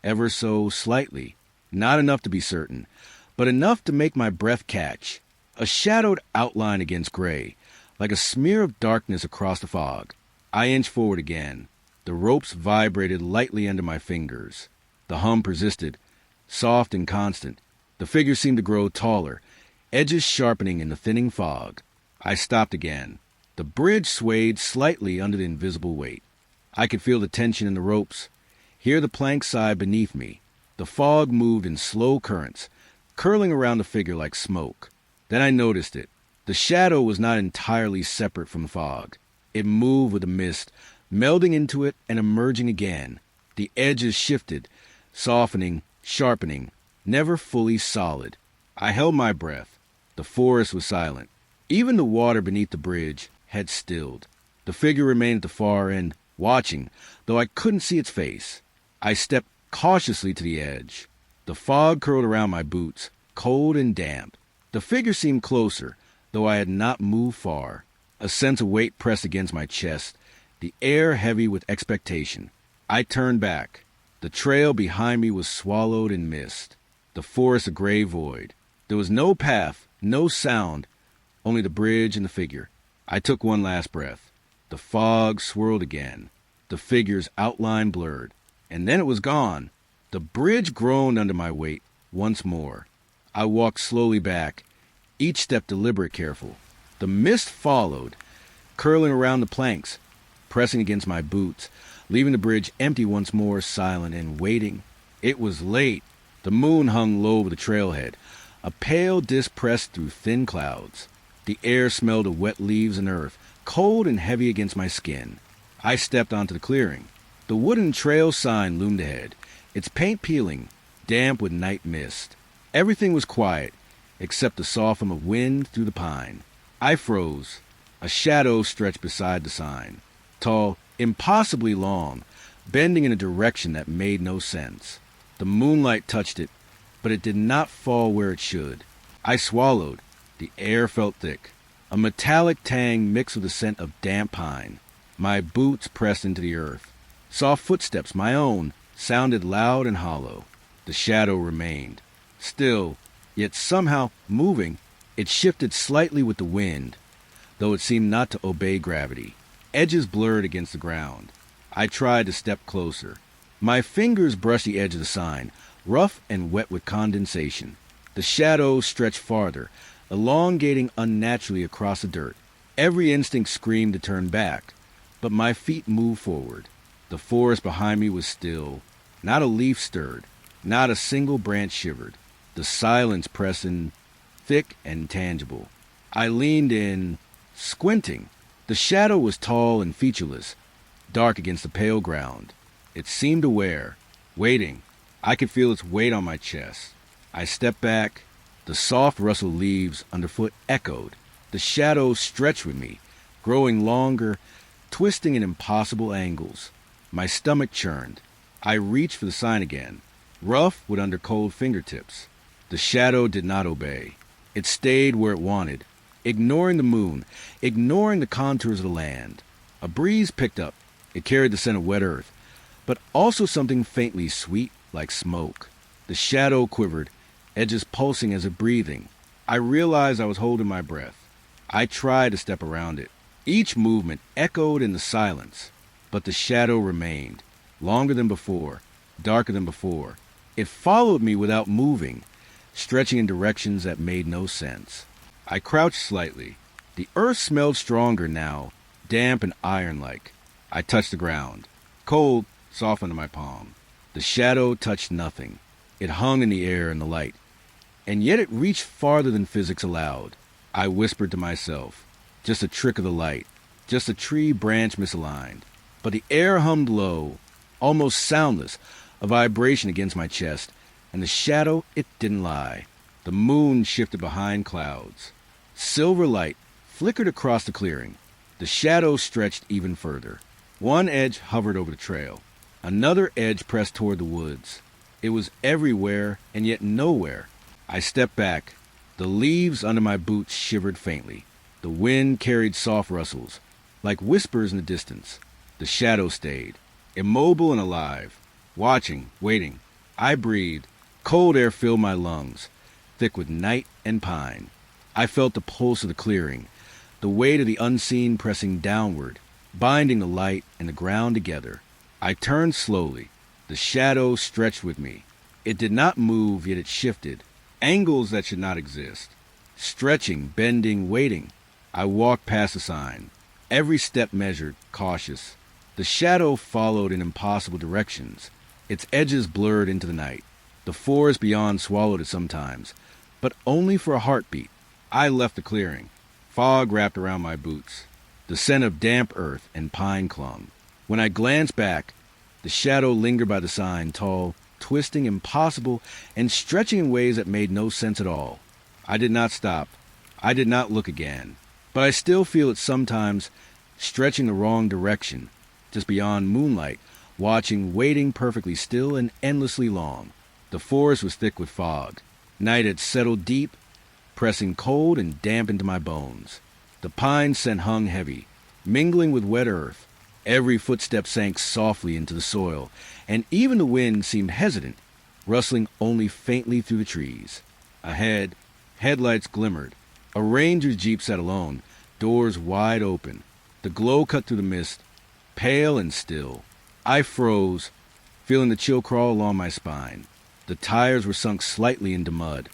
ever so slightly, not enough to be certain, but enough to make my breath catch. A shadowed outline against gray, like a smear of darkness across the fog. I inched forward again. The ropes vibrated lightly under my fingers. The hum persisted, soft and constant. The figure seemed to grow taller, edges sharpening in the thinning fog. I stopped again. The bridge swayed slightly under the invisible weight. I could feel the tension in the ropes, hear the plank sigh beneath me. The fog moved in slow currents, curling around the figure like smoke. Then I noticed it. The shadow was not entirely separate from the fog. It moved with the mist, melding into it and emerging again. The edges shifted, softening, sharpening, never fully solid. I held my breath. The forest was silent. Even the water beneath the bridge had stilled. The figure remained at the far end, watching, though I couldn't see its face. I stepped cautiously to the edge. The fog curled around my boots, cold and damp. The figure seemed closer, though I had not moved far. A sense of weight pressed against my chest, the air heavy with expectation. I turned back. The trail behind me was swallowed in mist. The forest a gray void. There was no path, no sound, only the bridge and the figure. I took one last breath. The fog swirled again. The figure's outline blurred. And then it was gone. The bridge groaned under my weight once more. I walked slowly back, each step deliberate, careful. The mist followed, curling around the planks, pressing against my boots, leaving the bridge empty once more, silent and waiting. It was late. The moon hung low over the trailhead, a pale disk pressed through thin clouds. The air smelled of wet leaves and earth, cold and heavy against my skin. I stepped onto the clearing. The wooden trail sign loomed ahead, its paint peeling, damp with night mist. Everything was quiet, except the soft hum of wind through the pine. I froze. A shadow stretched beside the sign, tall, impossibly long, bending in a direction that made no sense. The moonlight touched it, but it did not fall where it should. I swallowed. The air felt thick, a metallic tang mixed with the scent of damp pine. My boots pressed into the earth. Soft footsteps, my own, sounded loud and hollow. The shadow remained. Still, yet somehow moving, it shifted slightly with the wind, though it seemed not to obey gravity. Edges blurred against the ground. I tried to step closer. My fingers brushed the edge of the sign, rough and wet with condensation. The shadow stretched farther, elongating unnaturally across the dirt. Every instinct screamed to turn back, but my feet moved forward. The forest behind me was still. Not a leaf stirred, not a single branch shivered. The silence pressed in, thick and tangible. I leaned in, squinting. The shadow was tall and featureless, dark against the pale ground. It seemed aware, waiting. I could feel its weight on my chest. I stepped back. The soft rustle of leaves underfoot echoed. The shadow stretched with me, growing longer, twisting in impossible angles. My stomach churned. I reached for the sign again, rough with under cold fingertips. The shadow did not obey. It stayed where it wanted, ignoring the moon, ignoring the contours of the land. A breeze picked up. It carried the scent of wet earth, but also something faintly sweet like smoke. The shadow quivered, edges pulsing as if breathing. I realized I was holding my breath. I tried to step around it. Each movement echoed in the silence, but the shadow remained, longer than before, darker than before. It followed me without moving, stretching in directions that made no sense. I crouched slightly. The earth smelled stronger now, damp and iron-like. I touched the ground. Cold, soft under my palm. The shadow touched nothing. It hung in the air in the light, and yet it reached farther than physics allowed. I whispered to myself, just a trick of the light, just a tree branch misaligned. But the air hummed low, almost soundless, a vibration against my chest, and the shadow, it didn't lie. The moon shifted behind clouds. Silver light flickered across the clearing. The shadow stretched even further. One edge hovered over the trail. Another edge pressed toward the woods. It was everywhere and yet nowhere. I stepped back. The leaves under my boots shivered faintly. The wind carried soft rustles, like whispers in the distance. The shadow stayed, immobile and alive, watching, waiting. I breathed. Cold air filled my lungs, thick with night and pine. I felt the pulse of the clearing, the weight of the unseen pressing downward, binding the light and the ground together. I turned slowly. The shadow stretched with me. It did not move, yet it shifted. Angles that should not exist. Stretching, bending, waiting. I walked past the sign. Every step measured, cautious. The shadow followed in impossible directions. Its edges blurred into the night. The forest beyond swallowed it sometimes, but only for a heartbeat. I left the clearing. Fog wrapped around my boots. The scent of damp earth and pine clung. When I glanced back, the shadow lingered by the sign, tall, twisting, impossible, and stretching in ways that made no sense at all. I did not stop. I did not look again. But I still feel it sometimes, stretching the wrong direction, just beyond moonlight, watching, waiting perfectly still and endlessly long. The forest was thick with fog. Night had settled deep, pressing cold and damp into my bones. The pine scent hung heavy, mingling with wet earth. Every footstep sank softly into the soil, and even the wind seemed hesitant, rustling only faintly through the trees. Ahead, headlights glimmered. A ranger's jeep sat alone, doors wide open. The glow cut through the mist, pale and still. I froze, feeling the chill crawl along my spine. The tires were sunk slightly into mud,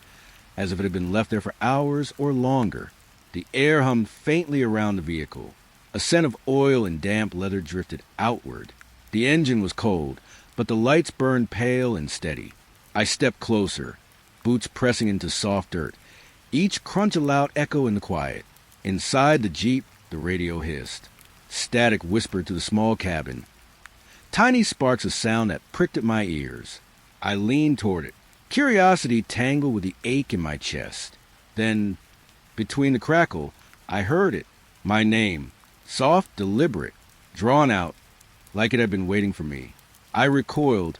as if it had been left there for hours or longer. The air hummed faintly around the vehicle. A scent of oil and damp leather drifted outward. The engine was cold, but the lights burned pale and steady. I stepped closer, boots pressing into soft dirt. Each crunch a loud echo in the quiet. Inside the jeep, the radio hissed. Static whispered to the small cabin. Tiny sparks of sound that pricked at my ears. I leaned toward it. Curiosity tangled with the ache in my chest. Then, between the crackle, I heard it. My name. Soft, deliberate, drawn out, like it had been waiting for me. I recoiled,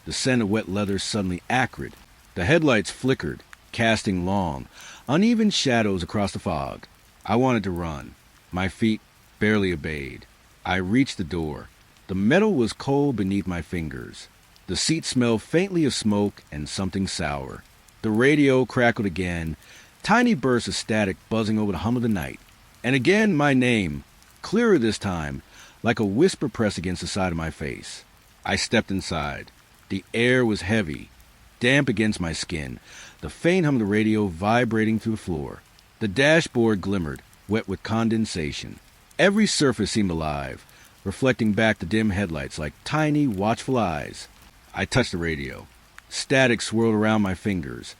the scent of wet leather suddenly acrid. The headlights flickered, casting long, uneven shadows across the fog. I wanted to run. My feet barely obeyed. I reached the door. The metal was cold beneath my fingers. The seat smelled faintly of smoke and something sour. The radio crackled again, tiny bursts of static buzzing over the hum of the night. And again my name, clearer this time, like a whisper pressed against the side of my face. I stepped inside. The air was heavy, damp against my skin, the faint hum of the radio vibrating through the floor. The dashboard glimmered, wet with condensation. Every surface seemed alive, reflecting back the dim headlights like tiny, watchful eyes. I touched the radio. Static swirled around my fingers,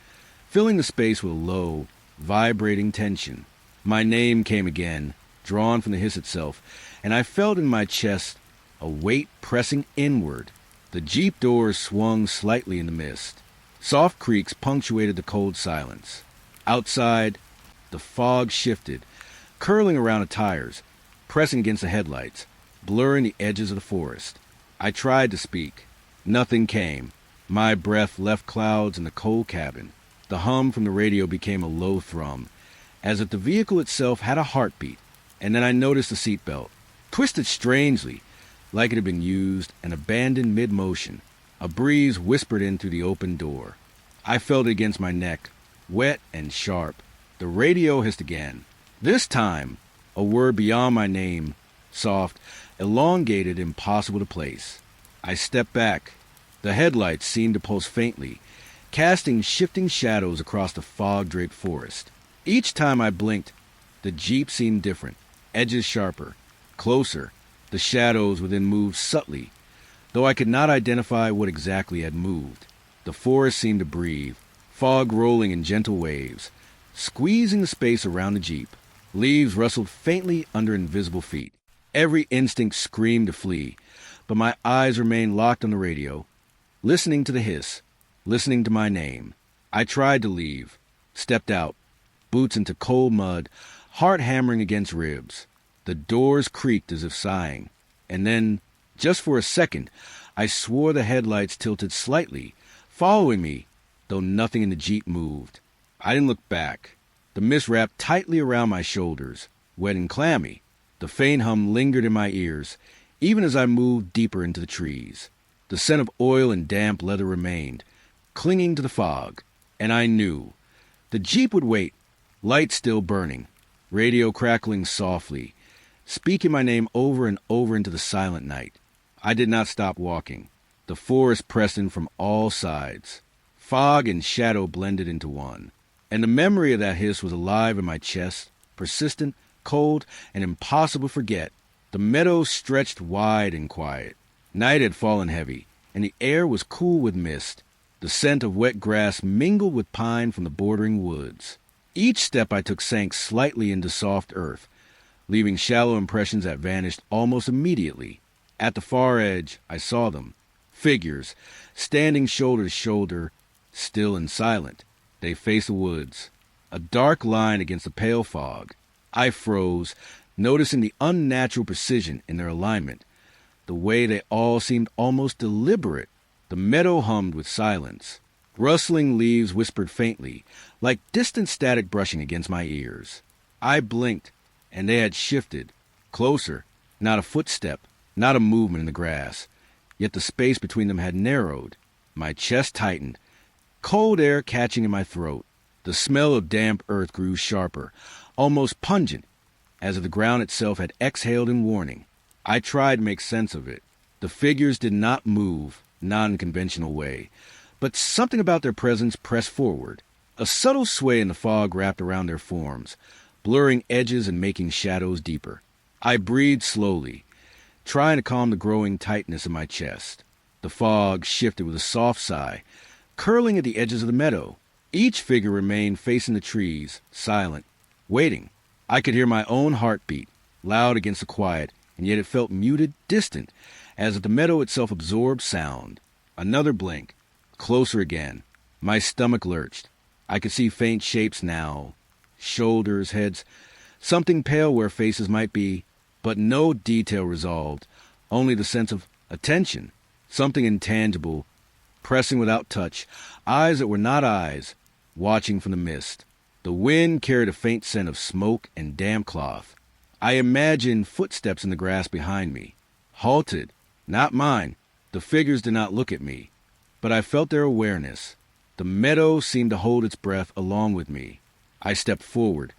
filling the space with a low, vibrating tension. My name came again, drawn from the hiss itself, and I felt in my chest a weight pressing inward. The jeep doors swung slightly in the mist. Soft creaks punctuated the cold silence. Outside, the fog shifted, curling around the tires, pressing against the headlights, blurring the edges of the forest. I tried to speak. Nothing came. My breath left clouds in the cold cabin. The hum from the radio became a low thrum, as if the vehicle itself had a heartbeat. And then I noticed the seatbelt, twisted strangely, like it had been used and abandoned mid-motion. A breeze whispered in through the open door. I felt it against my neck, wet and sharp. The radio hissed again. This time, a word beyond my name, soft, elongated, impossible to place. I stepped back. The headlights seemed to pulse faintly, casting shifting shadows across the fog-draped forest. Each time I blinked, the Jeep seemed different, edges sharper, closer. The shadows within moved subtly, though I could not identify what exactly had moved. The forest seemed to breathe, fog rolling in gentle waves, squeezing the space around the Jeep. Leaves rustled faintly under invisible feet. Every instinct screamed to flee, but my eyes remained locked on the radio, listening to the hiss, listening to my name. I tried to leave, stepped out, boots into cold mud, heart hammering against ribs. The doors creaked as if sighing, and then, just for a second, I swore the headlights tilted slightly, following me, though nothing in the Jeep moved. I didn't look back. The mist wrapped tightly around my shoulders, wet and clammy. The faint hum lingered in my ears, even as I moved deeper into the trees. The scent of oil and damp leather remained, clinging to the fog, and I knew. The Jeep would wait, light still burning, radio crackling softly, speaking my name over and over into the silent night. I did not stop walking. The forest pressed in from all sides. Fog and shadow blended into one, and the memory of that hiss was alive in my chest, persistent, cold, and impossible to forget. The meadow stretched wide and quiet. Night had fallen heavy, and the air was cool with mist. The scent of wet grass mingled with pine from the bordering woods. Each step I took sank slightly into soft earth, leaving shallow impressions that vanished almost immediately. At the far edge, I saw them. Figures, standing shoulder to shoulder, still and silent. They faced the woods, a dark line against the pale fog. I froze, noticing the unnatural precision in their alignment, the way they all seemed almost deliberate. The meadow hummed with silence. Rustling leaves whispered faintly, like distant static brushing against my ears. I blinked, and they had shifted. Closer, not a footstep, not a movement in the grass. Yet the space between them had narrowed. My chest tightened, cold air catching in my throat. The smell of damp earth grew sharper, almost pungent, as if the ground itself had exhaled in warning. I tried to make sense of it. The figures did not move, not in a conventional way, but something about their presence pressed forward. A subtle sway in the fog wrapped around their forms, blurring edges and making shadows deeper. I breathed slowly, trying to calm the growing tightness in my chest. The fog shifted with a soft sigh, curling at the edges of the meadow. Each figure remained facing the trees, silent, waiting. I could hear my own heartbeat, loud against the quiet, and yet it felt muted, distant, as if the meadow itself absorbed sound. Another blink. Closer again. My stomach lurched. I could see faint shapes now. Shoulders, heads, something pale where faces might be, but no detail resolved, only the sense of attention, something intangible, pressing without touch, eyes that were not eyes, watching from the mist. The wind carried a faint scent of smoke and damp cloth. I imagined footsteps in the grass behind me. Halted. Not mine. The figures did not look at me, but I felt their awareness. The meadow seemed to hold its breath along with me. I stepped forward,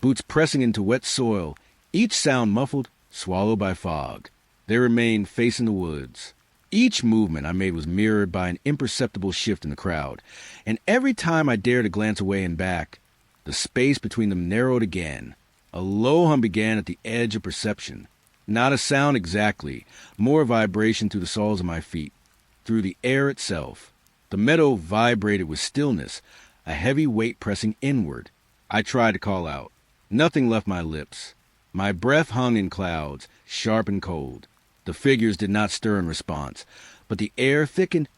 boots pressing into wet soil, each sound muffled, swallowed by fog. They remained facing the woods. Each movement I made was mirrored by an imperceptible shift in the crowd, and every time I dared to glance away and back, the space between them narrowed again. A low hum began at the edge of perception. Not a sound exactly, more vibration through the soles of my feet, through the air itself. The meadow vibrated with stillness, a heavy weight pressing inward. I tried to call out. Nothing left my lips. My breath hung in clouds, sharp and cold. The figures did not stir in response, but the air thickened,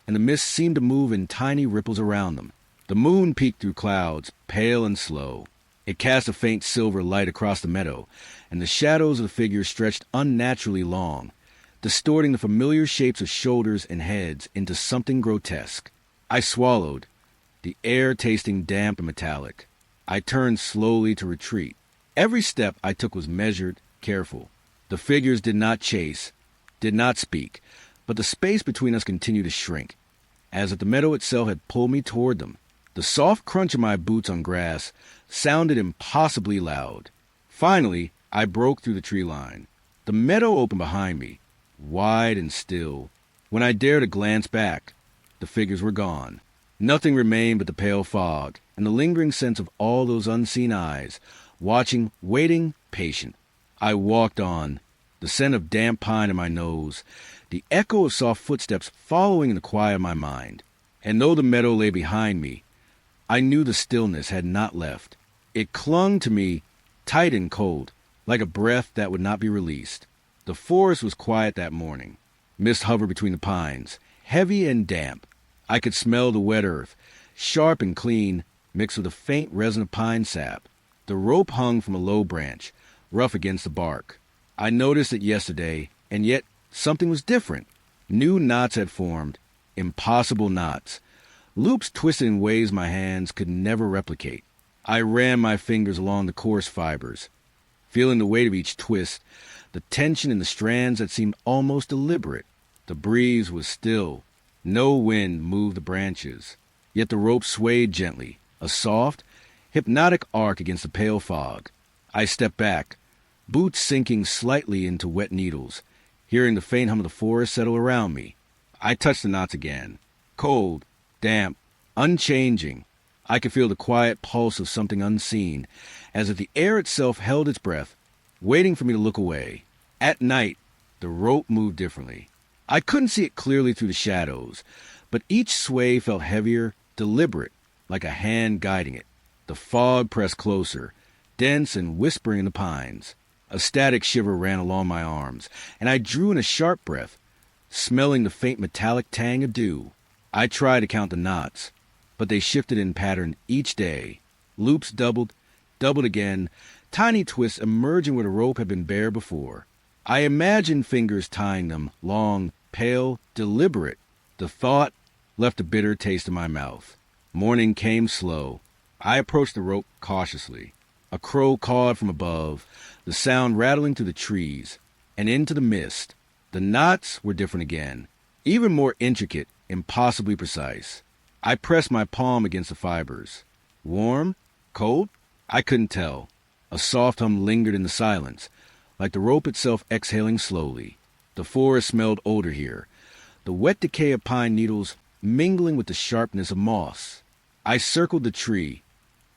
and the mist seemed to move in tiny ripples around them. The moon peeked through clouds, pale and slow. It cast a faint silver light across the meadow, and the shadows of the figures stretched unnaturally long, distorting the familiar shapes of shoulders and heads into something grotesque. I swallowed, the air tasting damp and metallic. I turned slowly to retreat. Every step I took was measured, careful. The figures did not chase. did not speak, but the space between us continued to shrink, as if the meadow itself had pulled me toward them. The soft crunch of my boots on grass sounded impossibly loud. Finally, I broke through the tree line. The meadow opened behind me, wide and still. When I dared to glance back, the figures were gone. Nothing remained but the pale fog and the lingering sense of all those unseen eyes, watching, waiting, patient. I walked on, the scent of damp pine in my nose, the echo of soft footsteps following in the quiet of my mind. And though the meadow lay behind me, I knew the stillness had not left. It clung to me, tight and cold, like a breath that would not be released. The forest was quiet that morning. Mist hovered between the pines, heavy and damp. I could smell the wet earth, sharp and clean, mixed with a faint resin of pine sap. The rope hung from a low branch, rough against the bark. I noticed it yesterday, and yet something was different. New knots had formed, impossible knots. Loops twisted in ways my hands could never replicate. I ran my fingers along the coarse fibers, feeling the weight of each twist, the tension in the strands that seemed almost deliberate. The breeze was still. No wind moved the branches, yet the rope swayed gently, a soft, hypnotic arc against the pale fog. I stepped back, boots sinking slightly into wet needles, hearing the faint hum of the forest settle around me. I touched the knots again. Cold, damp, unchanging. I could feel the quiet pulse of something unseen, as if the air itself held its breath, waiting for me to look away. At night, the rope moved differently. I couldn't see it clearly through the shadows, but each sway felt heavier, deliberate, like a hand guiding it. The fog pressed closer, dense and whispering in the pines. A static shiver ran along my arms, and I drew in a sharp breath, smelling the faint metallic tang of dew. I tried to count the knots, but they shifted in pattern each day. Loops doubled again, tiny twists emerging where the rope had been bare before. I imagined fingers tying them, long, pale, deliberate. The thought left a bitter taste in my mouth. Morning came slow. I approached the rope cautiously. A crow cawed from above, the sound rattling through the trees and into the mist. The knots were different again, even more intricate, impossibly precise. I pressed my palm against the fibers. Warm? Cold? I couldn't tell. A soft hum lingered in the silence, like the rope itself exhaling slowly. The forest smelled odor here, the wet decay of pine needles mingling with the sharpness of moss. I circled the tree,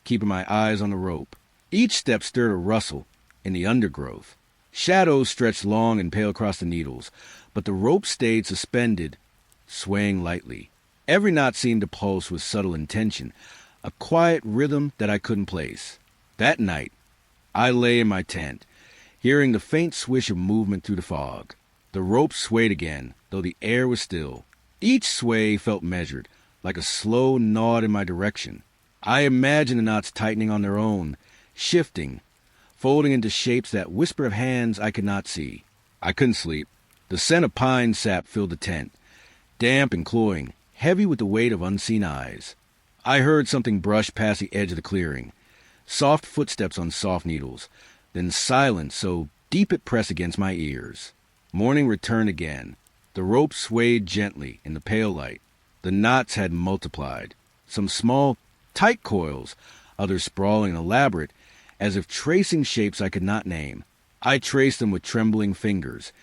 keeping my eyes on the rope. Each step stirred a rustle in the undergrowth. Shadows stretched long and pale across the needles, but the rope stayed suspended, swaying lightly. Every knot seemed to pulse with subtle intention, a quiet rhythm that I couldn't place. That night, I lay in my tent, hearing the faint swish of movement through the fog. The rope swayed again, though the air was still. Each sway felt measured, like a slow nod in my direction. I imagined the knots tightening on their own, shifting, folding into shapes that whisper of hands I could not see. I couldn't sleep. The scent of pine sap filled the tent, damp and cloying, heavy with the weight of unseen eyes. I heard something brush past the edge of the clearing, soft footsteps on soft needles, then silence so deep it pressed against my ears. Morning returned again. The rope swayed gently in the pale light. The knots had multiplied, some small, tight coils, others sprawling and elaborate, as if tracing shapes I could not name. I traced them with trembling fingers,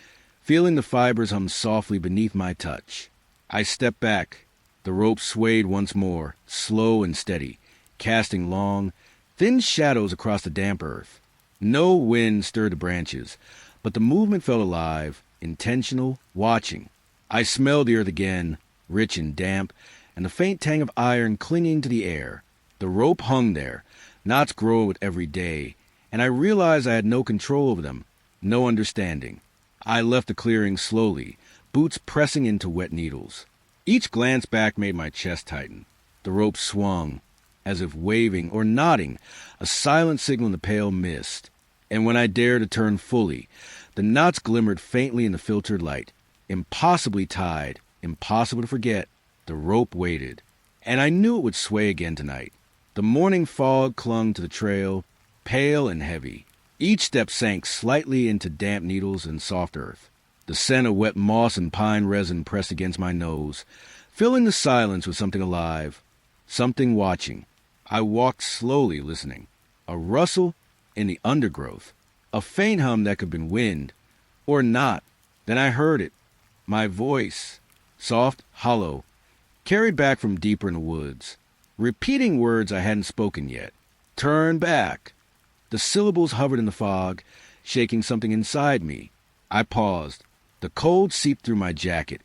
feeling the fibers hum softly beneath my touch. I stepped back. The rope swayed once more, slow and steady, casting long, thin shadows across the damp earth. No wind stirred the branches, but the movement felt alive, intentional, watching. I smelled the earth again, rich and damp, and the faint tang of iron clinging to the air. The rope hung there, knots growing with every day, and I realized I had no control over them, no understanding. I left the clearing slowly, boots pressing into wet needles. Each glance back made my chest tighten. The rope swung, as if waving or nodding, a silent signal in the pale mist. And when I dared to turn fully, the knots glimmered faintly in the filtered light. Impossibly tied, impossible to forget, the rope waited. And I knew it would sway again tonight. The morning fog clung to the trail, pale and heavy. Each step sank slightly into damp needles and soft earth. The scent of wet moss and pine resin pressed against my nose, filling the silence with something alive, something watching. I walked slowly, listening. A rustle in the undergrowth, a faint hum that could have been wind, or not. Then I heard it. My voice, soft, hollow, carried back from deeper in the woods, repeating words I hadn't spoken yet. Turn back. The syllables hovered in the fog, shaking something inside me. I paused. The cold seeped through my jacket,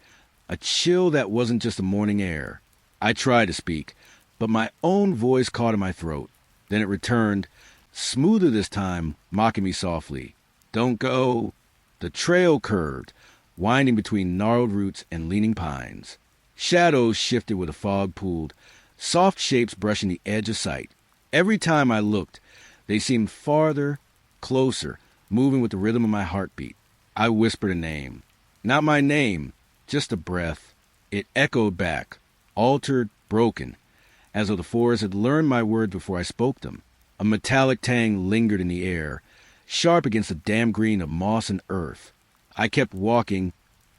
a chill that wasn't just the morning air. I tried to speak, but my own voice caught in my throat. Then it returned, smoother this time, mocking me softly. Don't go. The trail curved, winding between gnarled roots and leaning pines. Shadows shifted where the fog pooled, soft shapes brushing the edge of sight. Every time I looked, they seemed farther, closer, moving with the rhythm of my heartbeat. I whispered a name. Not my name, just a breath. It echoed back, altered, broken, as though the forest had learned my words before I spoke them. A metallic tang lingered in the air, sharp against the damp green of moss and earth. I kept walking,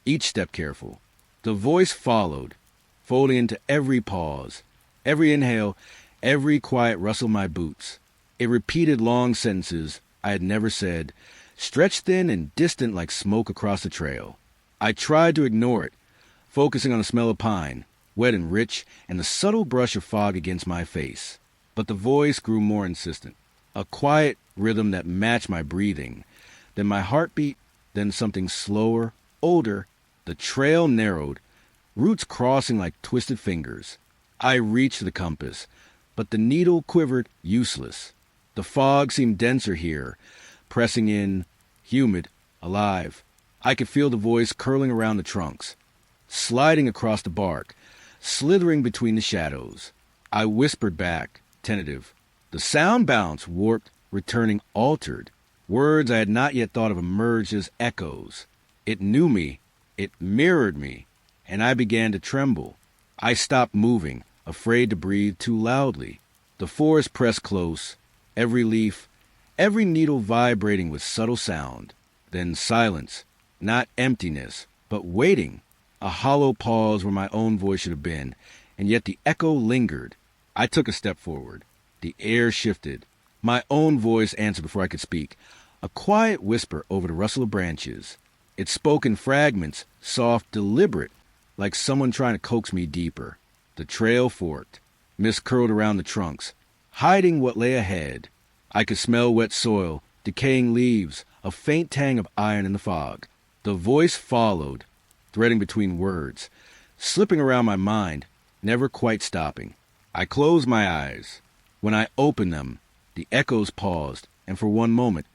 each step careful. The voice followed, folding into every pause, every inhale, every quiet rustle of my boots. It repeated long sentences I had never said, stretched thin and distant like smoke across the trail. I tried to ignore it, focusing on the smell of pine, wet and rich, and the subtle brush of fog against my face. But the voice grew more insistent, a quiet rhythm that matched my breathing, then my heartbeat, then something slower, older. The trail narrowed, roots crossing like twisted fingers. I reached for the compass, but the needle quivered, useless. The fog seemed denser here, pressing in, humid, alive. I could feel the voice curling around the trunks, sliding across the bark, slithering between the shadows. I whispered back, tentative. The sound bounced, warped, returning altered. Words I had not yet thought of emerged as echoes. It knew me, it mirrored me, and I began to tremble. I stopped moving, afraid to breathe too loudly. The forest pressed close, every leaf, every needle vibrating with subtle sound. Then silence, not emptiness, but waiting. A hollow pause where my own voice should have been, and yet the echo lingered. I took a step forward. The air shifted. My own voice answered before I could speak, a quiet whisper over the rustle of branches. It spoke in fragments, soft, deliberate, like someone trying to coax me deeper. The trail forked. Mist curled around the trunks, hiding what lay ahead. I could smell wet soil, decaying leaves, a faint tang of iron in the fog. The voice followed, threading between words, slipping around my mind, never quite stopping. I closed my eyes. When I opened them, the echoes paused, and for one moment,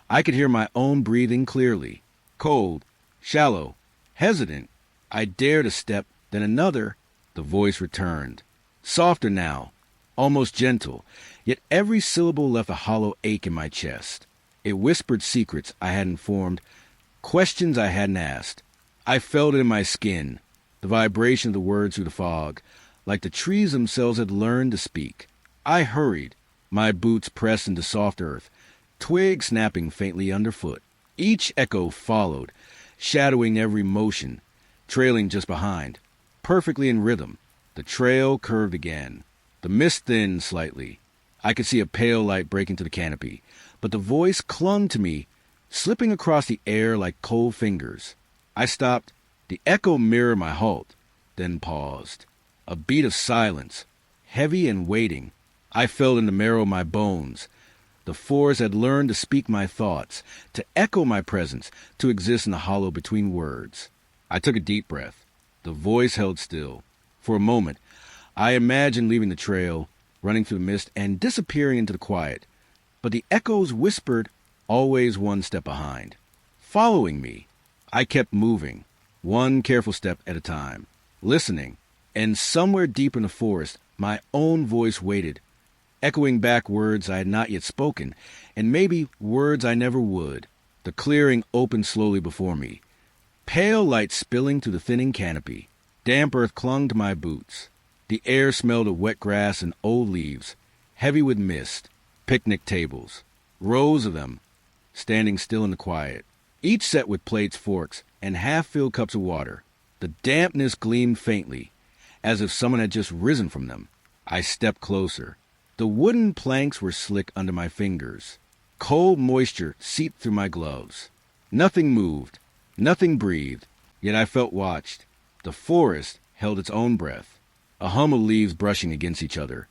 I could hear my own breathing clearly. Cold, shallow, hesitant. I dared a step, then another. The voice returned. Softer now, almost gentle, yet every syllable left a hollow ache in my chest. It whispered secrets I hadn't formed, questions I hadn't asked. I felt it in my skin, the vibration of the words through the fog, like the trees themselves had learned to speak. I hurried, my boots pressed into soft earth, twigs snapping faintly underfoot. Each echo followed, shadowing every motion, trailing just behind, perfectly in rhythm. The trail curved again. The mist thinned slightly. I could see a pale light break into the canopy, but the voice clung to me, slipping across the air like cold fingers. I stopped. The echo mirrored my halt, then paused. A beat of silence, heavy and waiting. I felt in the marrow of my bones. The forest had learned to speak my thoughts, to echo my presence, to exist in the hollow between words. I took a deep breath. The voice held still. For a moment, I imagined leaving the trail, running through the mist, and disappearing into the quiet. But the echoes whispered, always one step behind, following me. I kept moving, one careful step at a time, listening, and somewhere deep in the forest, my own voice waited, echoing back words I had not yet spoken, and maybe words I never would. The clearing opened slowly before me, pale light spilling through the thinning canopy. Damp earth clung to my boots. The air smelled of wet grass and old leaves, heavy with mist. Picnic tables, rows of them, standing still in the quiet, each set with plates, forks, and half-filled cups of water. The dampness gleamed faintly, as if someone had just risen from them. I stepped closer. The wooden planks were slick under my fingers. Cold moisture seeped through my gloves. Nothing moved. Nothing breathed. Yet I felt watched. The forest held its own breath. A hum of leaves brushing against each other.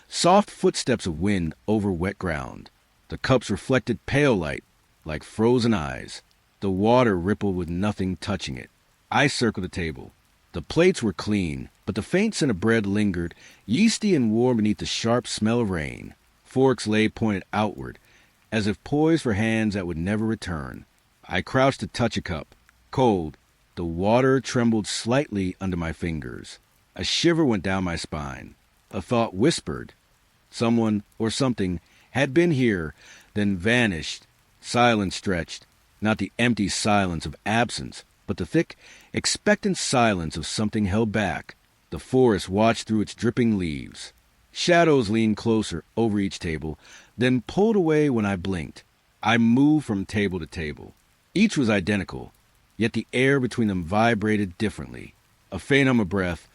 Soft footsteps of wind over wet ground. The cups reflected pale light, like frozen eyes. The water rippled with nothing touching it. I circled the table. The plates were clean, but the faint scent of bread lingered, yeasty and warm beneath the sharp smell of rain. Forks lay pointed outward, as if poised for hands that would never return. I crouched to touch a cup. Cold. The water trembled slightly under my fingers. A shiver went down my spine. A thought whispered. Someone or something had been here, then vanished. Silence stretched, not the empty silence of absence, but the thick, expectant silence of something held back. The forest watched through its dripping leaves. Shadows leaned closer over each table, then pulled away when I blinked. I moved from table to table. Each was identical, yet the air between them vibrated differently. A faint hum of breath,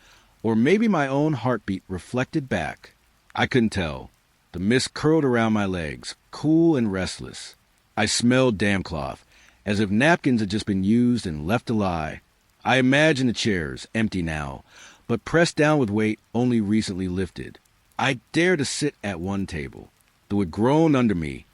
or maybe my own heartbeat reflected back. I couldn't tell. The mist curled around my legs, cool and restless. I smelled damp cloth, as if napkins had just been used and left to lie. I imagined the chairs, empty now, but pressed down with weight only recently lifted. I dared to sit at one table. The wood groaned under me,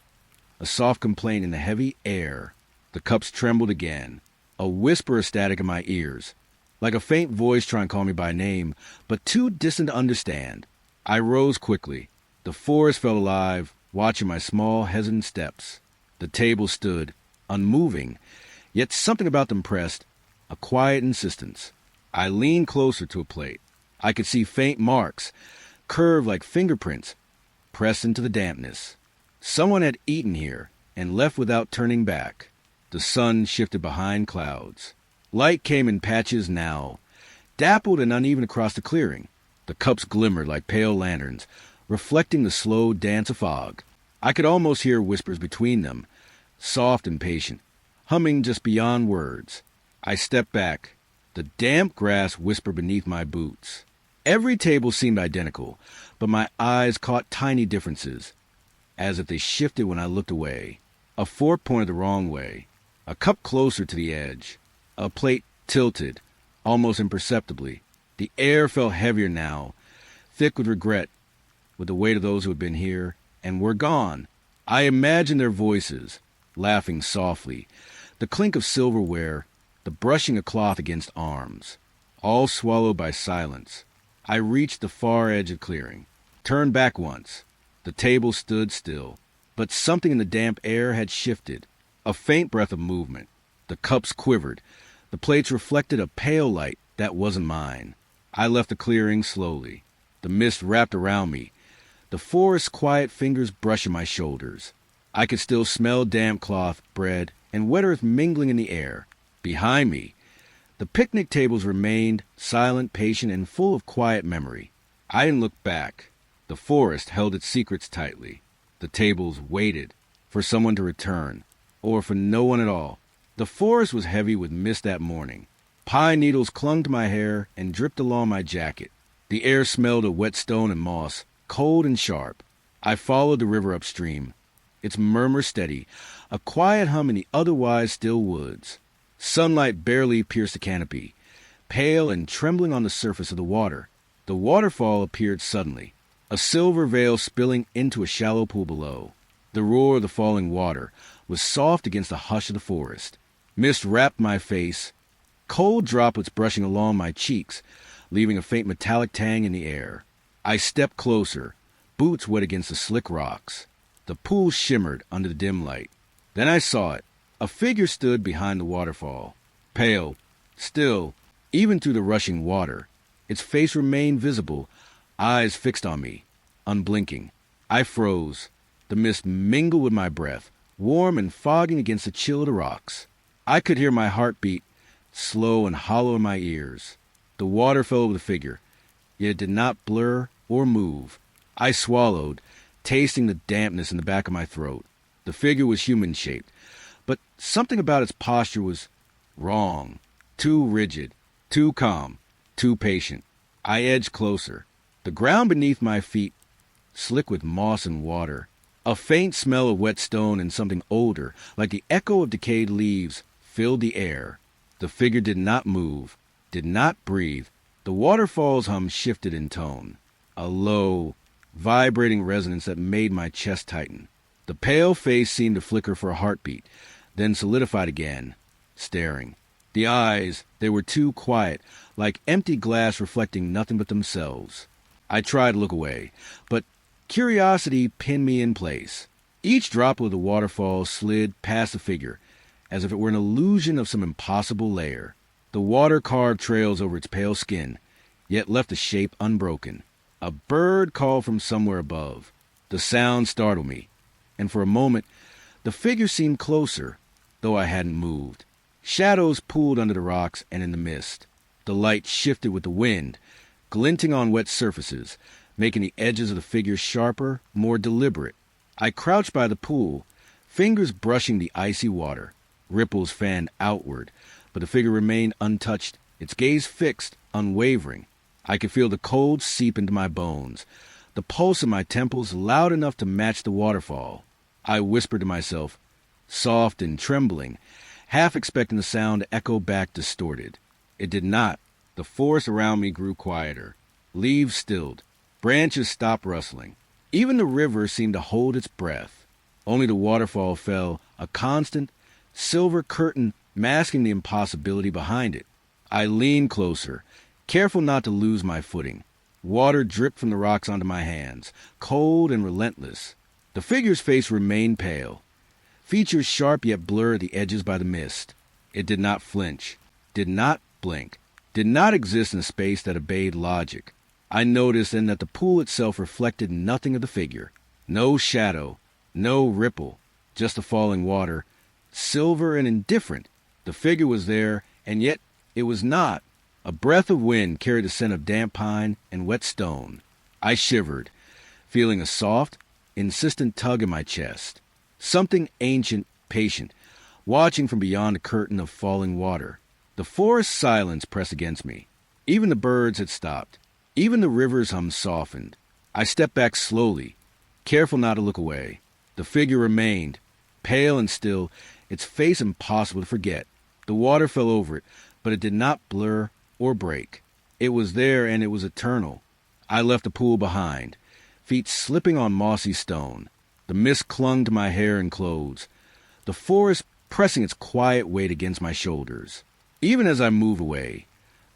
a soft complaint in the heavy air. The cups trembled again, a whisper of static in my ears, like a faint voice trying to call me by name, but too distant to understand. I rose quickly. The forest felt alive, watching my small, hesitant steps. The table stood, unmoving, yet something about them pressed, a quiet insistence. I leaned closer to a plate. I could see faint marks, curved like fingerprints, pressed into the dampness. Someone had eaten here and left without turning back. The sun shifted behind clouds. Light came in patches now, dappled and uneven across the clearing. The cups glimmered like pale lanterns, reflecting the slow dance of fog. I could almost hear whispers between them, soft and patient, humming just beyond words. I stepped back. The damp grass whispered beneath my boots. Every table seemed identical, but my eyes caught tiny differences, as if they shifted when I looked away. A fork pointed the wrong way, a cup closer to the edge, a plate tilted, almost imperceptibly. The air felt heavier now, thick with regret, with the weight of those who had been here and were gone. I imagined their voices, laughing softly, the clink of silverware, the brushing of cloth against arms, all swallowed by silence. I reached the far edge of clearing, turned back once. The table stood still, but something in the damp air had shifted, a faint breath of movement. The cups quivered. The plates reflected a pale light that wasn't mine. I left the clearing slowly. The mist wrapped around me, the forest's quiet fingers brushing my shoulders. I could still smell damp cloth, bread, and wet earth mingling in the air. Behind me, the picnic tables remained, silent, patient, and full of quiet memory. I didn't look back. The forest held its secrets tightly. The tables waited for someone to return, or for no one at all. The forest was heavy with mist that morning. Pine needles clung to my hair and dripped along my jacket. The air smelled of wet stone and moss, cold and sharp. I followed the river upstream, its murmur steady, a quiet hum in the otherwise still woods. Sunlight barely pierced the canopy, pale and trembling on the surface of the water. The waterfall appeared suddenly, a silver veil spilling into a shallow pool below. The roar of the falling water was soft against the hush of the forest. Mist wrapped my face, cold droplets brushing along my cheeks, leaving a faint metallic tang in the air. I stepped closer, boots wet against the slick rocks. The pool shimmered under the dim light. Then I saw it. A figure stood behind the waterfall, pale, still, even through the rushing water. Its face remained visible, eyes fixed on me, unblinking. I froze. The mist mingled with my breath, warm and fogging against the chill of the rocks. I could hear my heart beat, slow and hollow in my ears. The water fell over the figure, yet it did not blur or move. I swallowed, tasting the dampness in the back of my throat. The figure was human-shaped, but something about its posture was Wrong. Too rigid. Too calm. Too patient. I edged closer. The ground beneath my feet, slick with moss and water. A faint smell of wet stone and something older, like the echo of decayed leaves, filled the air. The figure did not move, did not breathe. The waterfall's hum shifted in tone, a low, vibrating resonance that made my chest tighten. The pale face seemed to flicker for a heartbeat, then solidified again, staring. The eyes, they were too quiet, like empty glass reflecting nothing but themselves. I tried to look away, but curiosity pinned me in place. Each drop of the waterfall slid past the figure, as if it were an illusion of some impossible layer. The water carved trails over its pale skin, yet left the shape unbroken. A bird called from somewhere above. The sound startled me, and for a moment, the figure seemed closer, though I hadn't moved. Shadows pooled under the rocks and in the mist. The light shifted with the wind, glinting on wet surfaces, making the edges of the figure sharper, more deliberate. I crouched by the pool, fingers brushing the icy water. Ripples fanned outward, but the figure remained untouched, its gaze fixed, unwavering. I could feel the cold seep into my bones, the pulse in my temples loud enough to match the waterfall. I whispered to myself, soft and trembling, half expecting the sound to echo back distorted. It did not. The forest around me grew quieter. Leaves stilled. Branches stopped rustling. Even the river seemed to hold its breath. Only the waterfall fell, a constant, silver curtain masking the impossibility behind it. I leaned closer, careful not to lose my footing. Water dripped from the rocks onto my hands, cold and relentless. The figure's face remained pale, features sharp yet blurred at the edges by the mist. It did not flinch, did not blink, did not exist in a space that obeyed logic. I noticed then that the pool itself reflected nothing of the figure. No shadow, no ripple, just the falling water, silver and indifferent. The figure was there, and yet it was not. A breath of wind carried the scent of damp pine and wet stone. I shivered, feeling a soft, insistent tug in my chest. Something ancient, patient, watching from beyond a curtain of falling water. The forest silence pressed against me. Even the birds had stopped. Even the river's hum softened. I stepped back slowly, careful not to look away. The figure remained, pale and still, its face impossible to forget. The water fell over it, but it did not blur or break. It was there, and it was eternal. I left the pool behind, feet slipping on mossy stone. The mist clung to my hair and clothes, the forest pressing its quiet weight against my shoulders. Even as I moved away,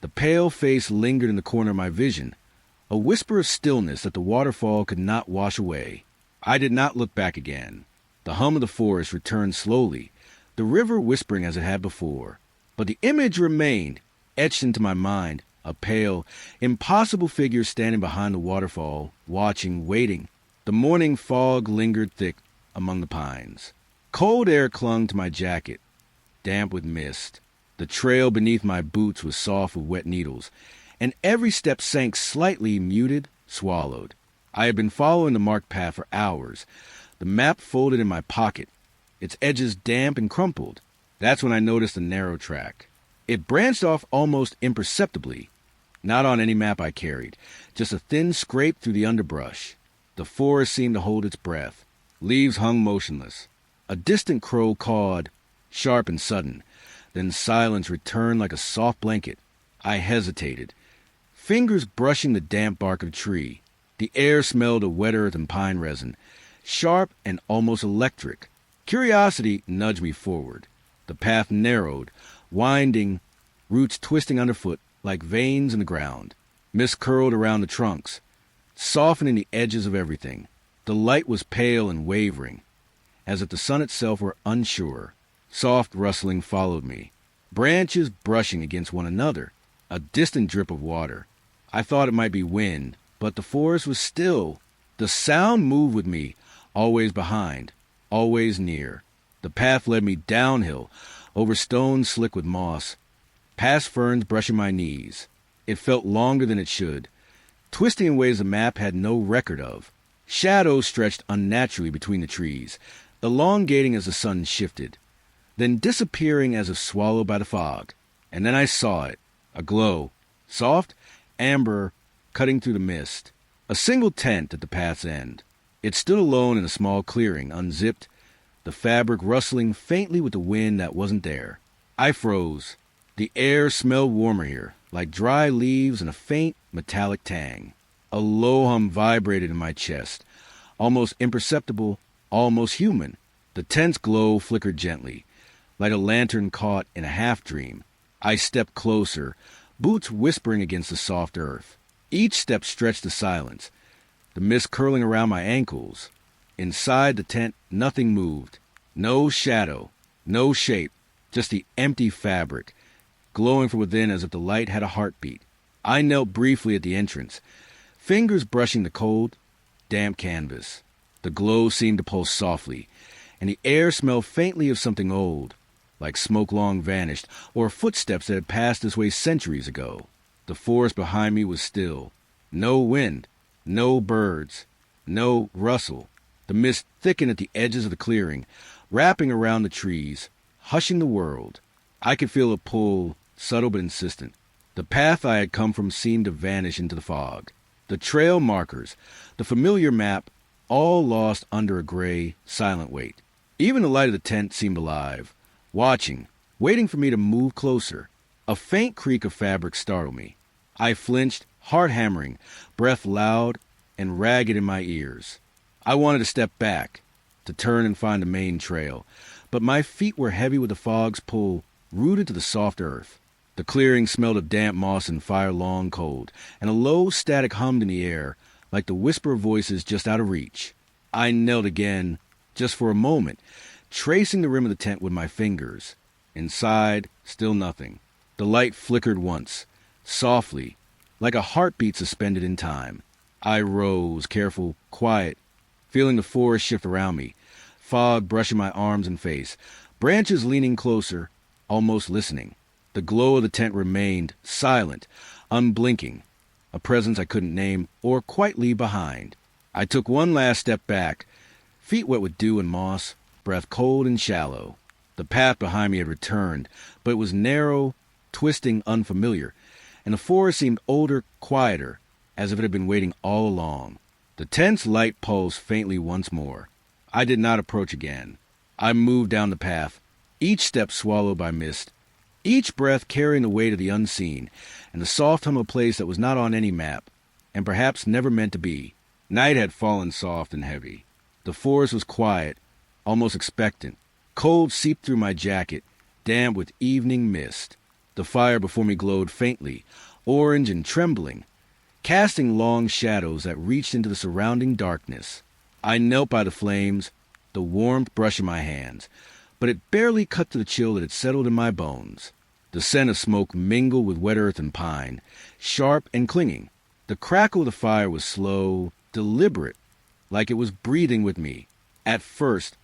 the pale face lingered in the corner of my vision, a whisper of stillness that the waterfall could not wash away. I did not look back again. The hum of the forest returned slowly, the river whispering as it had before. But the image remained, etched into my mind, a pale, impossible figure standing behind the waterfall, watching, waiting. The morning fog lingered thick among the pines. Cold air clung to my jacket, damp with mist. The trail beneath my boots was soft with wet needles, and every step sank slightly, muted, swallowed. I had been following the marked path for hours, the map folded in my pocket, its edges damp and crumpled. That's when I noticed a narrow track. It branched off almost imperceptibly, not on any map I carried, just a thin scrape through the underbrush. The forest seemed to hold its breath. Leaves hung motionless. A distant crow cawed, sharp and sudden. Then silence returned like a soft blanket. I hesitated, fingers brushing the damp bark of the tree. The air smelled of wet earth and pine resin, sharp and almost electric. Curiosity nudged me forward. The path narrowed, winding, roots twisting underfoot like veins in the ground. Mist curled around the trunks, softening the edges of everything. The light was pale and wavering, as if the sun itself were unsure. Soft rustling followed me, branches brushing against one another, a distant drip of water. I thought it might be wind, but the forest was still. The sound moved with me, always behind, always near. The path led me downhill, over stones slick with moss, past ferns brushing my knees. It felt longer than it should, twisting in ways the map had no record of. Shadows stretched unnaturally between the trees, elongating as the sun shifted. then disappearing as if swallowed by the fog. And then I saw it, a glow, soft, amber, cutting through the mist. A single tent at the path's end. It stood alone in a small clearing, unzipped, the fabric rustling faintly with the wind that wasn't there. I froze. The air smelled warmer here, like dry leaves and a faint, metallic tang. A low hum vibrated in my chest, almost imperceptible, almost human. The tent's glow flickered gently, like a lantern caught in a half-dream. I stepped closer, boots whispering against the soft earth. Each step stretched the silence, the mist curling around my ankles. Inside the tent, nothing moved. No shadow, no shape, just the empty fabric, glowing from within as if the light had a heartbeat. I knelt briefly at the entrance, fingers brushing the cold, damp canvas. The glow seemed to pulse softly, and the air smelled faintly of something old, like smoke long vanished, or footsteps that had passed this way centuries ago. The forest behind me was still. No wind, no birds, no rustle. The mist thickened at the edges of the clearing, wrapping around the trees, hushing the world. I could feel a pull, subtle but insistent. The path I had come from seemed to vanish into the fog. The trail markers, the familiar map, all lost under a gray, silent weight. Even the light of the tent seemed alive, watching, waiting for me to move closer. A faint creak of fabric startled me. I flinched, heart hammering, breath loud and ragged in my ears. I wanted to step back, to turn and find the main trail, but my feet were heavy with the fog's pull, rooted to the soft earth. The clearing smelled of damp moss and fire long cold, and a low static hummed in the air, like the whisper of voices just out of reach. I knelt again, just for a moment, tracing the rim of the tent with my fingers. Inside, still nothing. The light flickered once, softly, like a heartbeat suspended in time. I rose, careful, quiet, feeling the forest shift around me, fog brushing my arms and face, branches leaning closer, almost listening. The glow of the tent remained, silent, unblinking, a presence I couldn't name or quite leave behind. I took one last step back, feet wet with dew and moss, breath cold and shallow. The path behind me had returned, but it was narrow, twisting, unfamiliar, and the forest seemed older, quieter, as if it had been waiting all along. The tent's light pulsed faintly once more. I did not approach again. I moved down the path, each step swallowed by mist, each breath carrying the weight of the unseen, and the soft hum of a place that was not on any map, and perhaps never meant to be. Night had fallen soft and heavy. The forest was quiet, almost expectant. Cold seeped through my jacket, damp with evening mist. The fire before me glowed faintly, orange and trembling, casting long shadows that reached into the surrounding darkness. I knelt by the flames, the warmth brushing my hands, but it barely cut to the chill that had settled in my bones. The scent of smoke mingled with wet earth and pine, sharp and clinging. The crackle of the fire was slow, deliberate, like it was breathing with me. At first,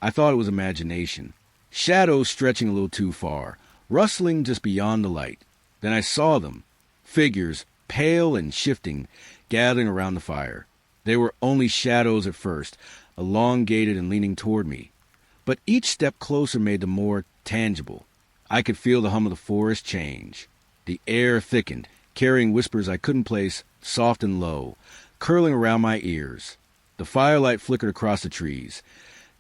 I thought it was imagination. Shadows stretching a little too far, rustling just beyond the light. Then I saw them, figures, pale and shifting, gathering around the fire. They were only shadows at first, elongated and leaning toward me. But each step closer made them more tangible. I could feel the hum of the forest change. The air thickened, carrying whispers I couldn't place, soft and low, curling around my ears. The firelight flickered across the trees,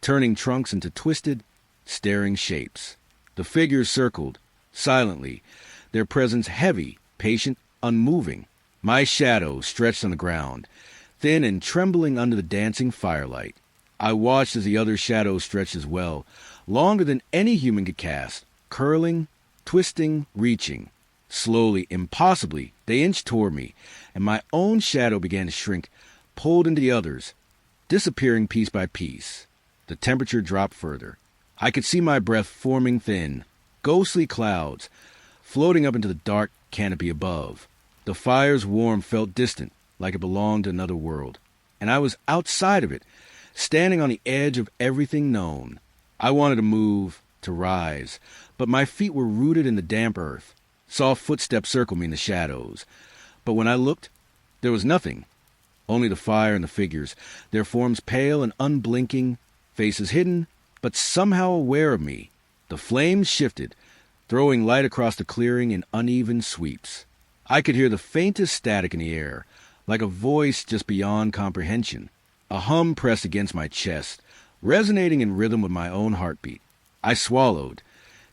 turning trunks into twisted, staring shapes. The figures circled, silently, their presence heavy, patient, unmoving. My shadow stretched on the ground, thin and trembling under the dancing firelight. I watched as the other shadows stretched as well, longer than any human could cast, curling, twisting, reaching. Slowly, impossibly, they inched toward me, and my own shadow began to shrink, pulled into the others, disappearing piece by piece. The temperature dropped further. I could see my breath forming thin, ghostly clouds, floating up into the dark canopy above. The fire's warmth felt distant, like it belonged to another world, and I was outside of it, standing on the edge of everything known. I wanted to move, to rise, but my feet were rooted in the damp earth. Soft footsteps circled me in the shadows, but when I looked, there was nothing, only the fire and the figures, their forms pale and unblinking, faces hidden, but somehow aware of me. The flames shifted, throwing light across the clearing in uneven sweeps. I could hear the faintest static in the air, like a voice just beyond comprehension. A hum pressed against my chest, resonating in rhythm with my own heartbeat. I swallowed,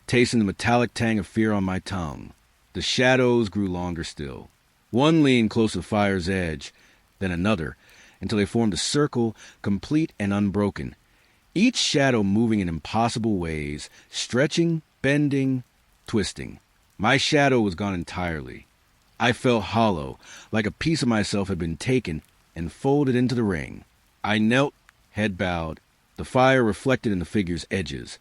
tasting the metallic tang of fear on my tongue. The shadows grew longer still. One leaned close to the fire's edge, then another, until they formed a circle, complete and unbroken. Each shadow moving in impossible ways, stretching, bending, twisting. My shadow was gone entirely. I felt hollow, like a piece of myself had been taken and folded into the ring. I knelt, head bowed, the fire reflected in the figure's edges,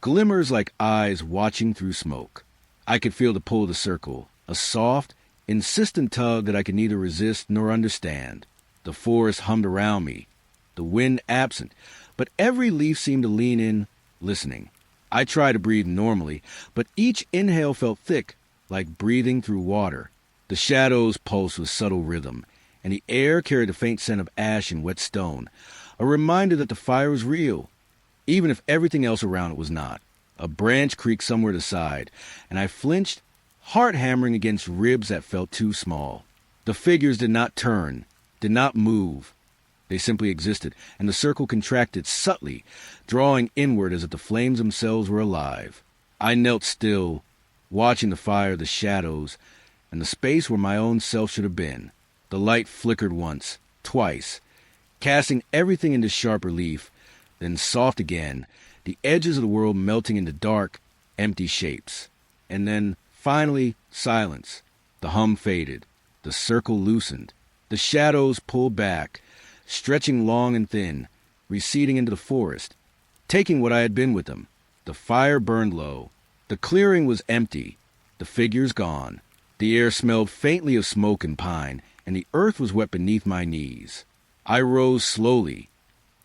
glimmers like eyes watching through smoke. I could feel the pull of the circle, a soft, insistent tug that I could neither resist nor understand. The forest hummed around me, the wind absent, but every leaf seemed to lean in, listening. I tried to breathe normally, but each inhale felt thick, like breathing through water. The shadows pulsed with subtle rhythm, and the air carried a faint scent of ash and wet stone, a reminder that the fire was real, even if everything else around it was not. A branch creaked somewhere to the side, and I flinched, heart hammering against ribs that felt too small. The figures did not turn, did not move. They simply existed, and the circle contracted subtly, drawing inward as if the flames themselves were alive. I knelt still, watching the fire, the shadows, and the space where my own self should have been. The light flickered once, twice, casting everything into sharp relief, then soft again, the edges of the world melting into dark, empty shapes. And then, finally, silence. The hum faded. The circle loosened. The shadows pulled back, stretching long and thin, receding into the forest, taking what I had been with them. The fire burned low. The clearing was empty. The figures gone. The air smelled faintly of smoke and pine, and the earth was wet beneath my knees. I rose slowly,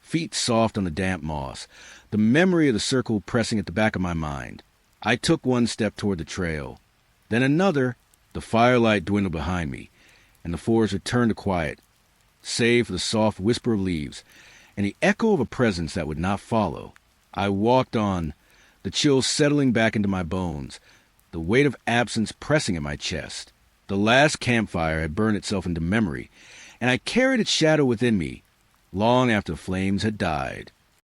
feet soft on the damp moss, the memory of the circle pressing at the back of my mind. I took one step toward the trail, then another. The firelight dwindled behind me, and the forest returned to quiet, save for the soft whisper of leaves and the echo of a presence that would not follow. I walked on, the chill settling back into my bones, the weight of absence pressing at my chest. The last campfire had burned itself into memory, and I carried its shadow within me long after the flames had died.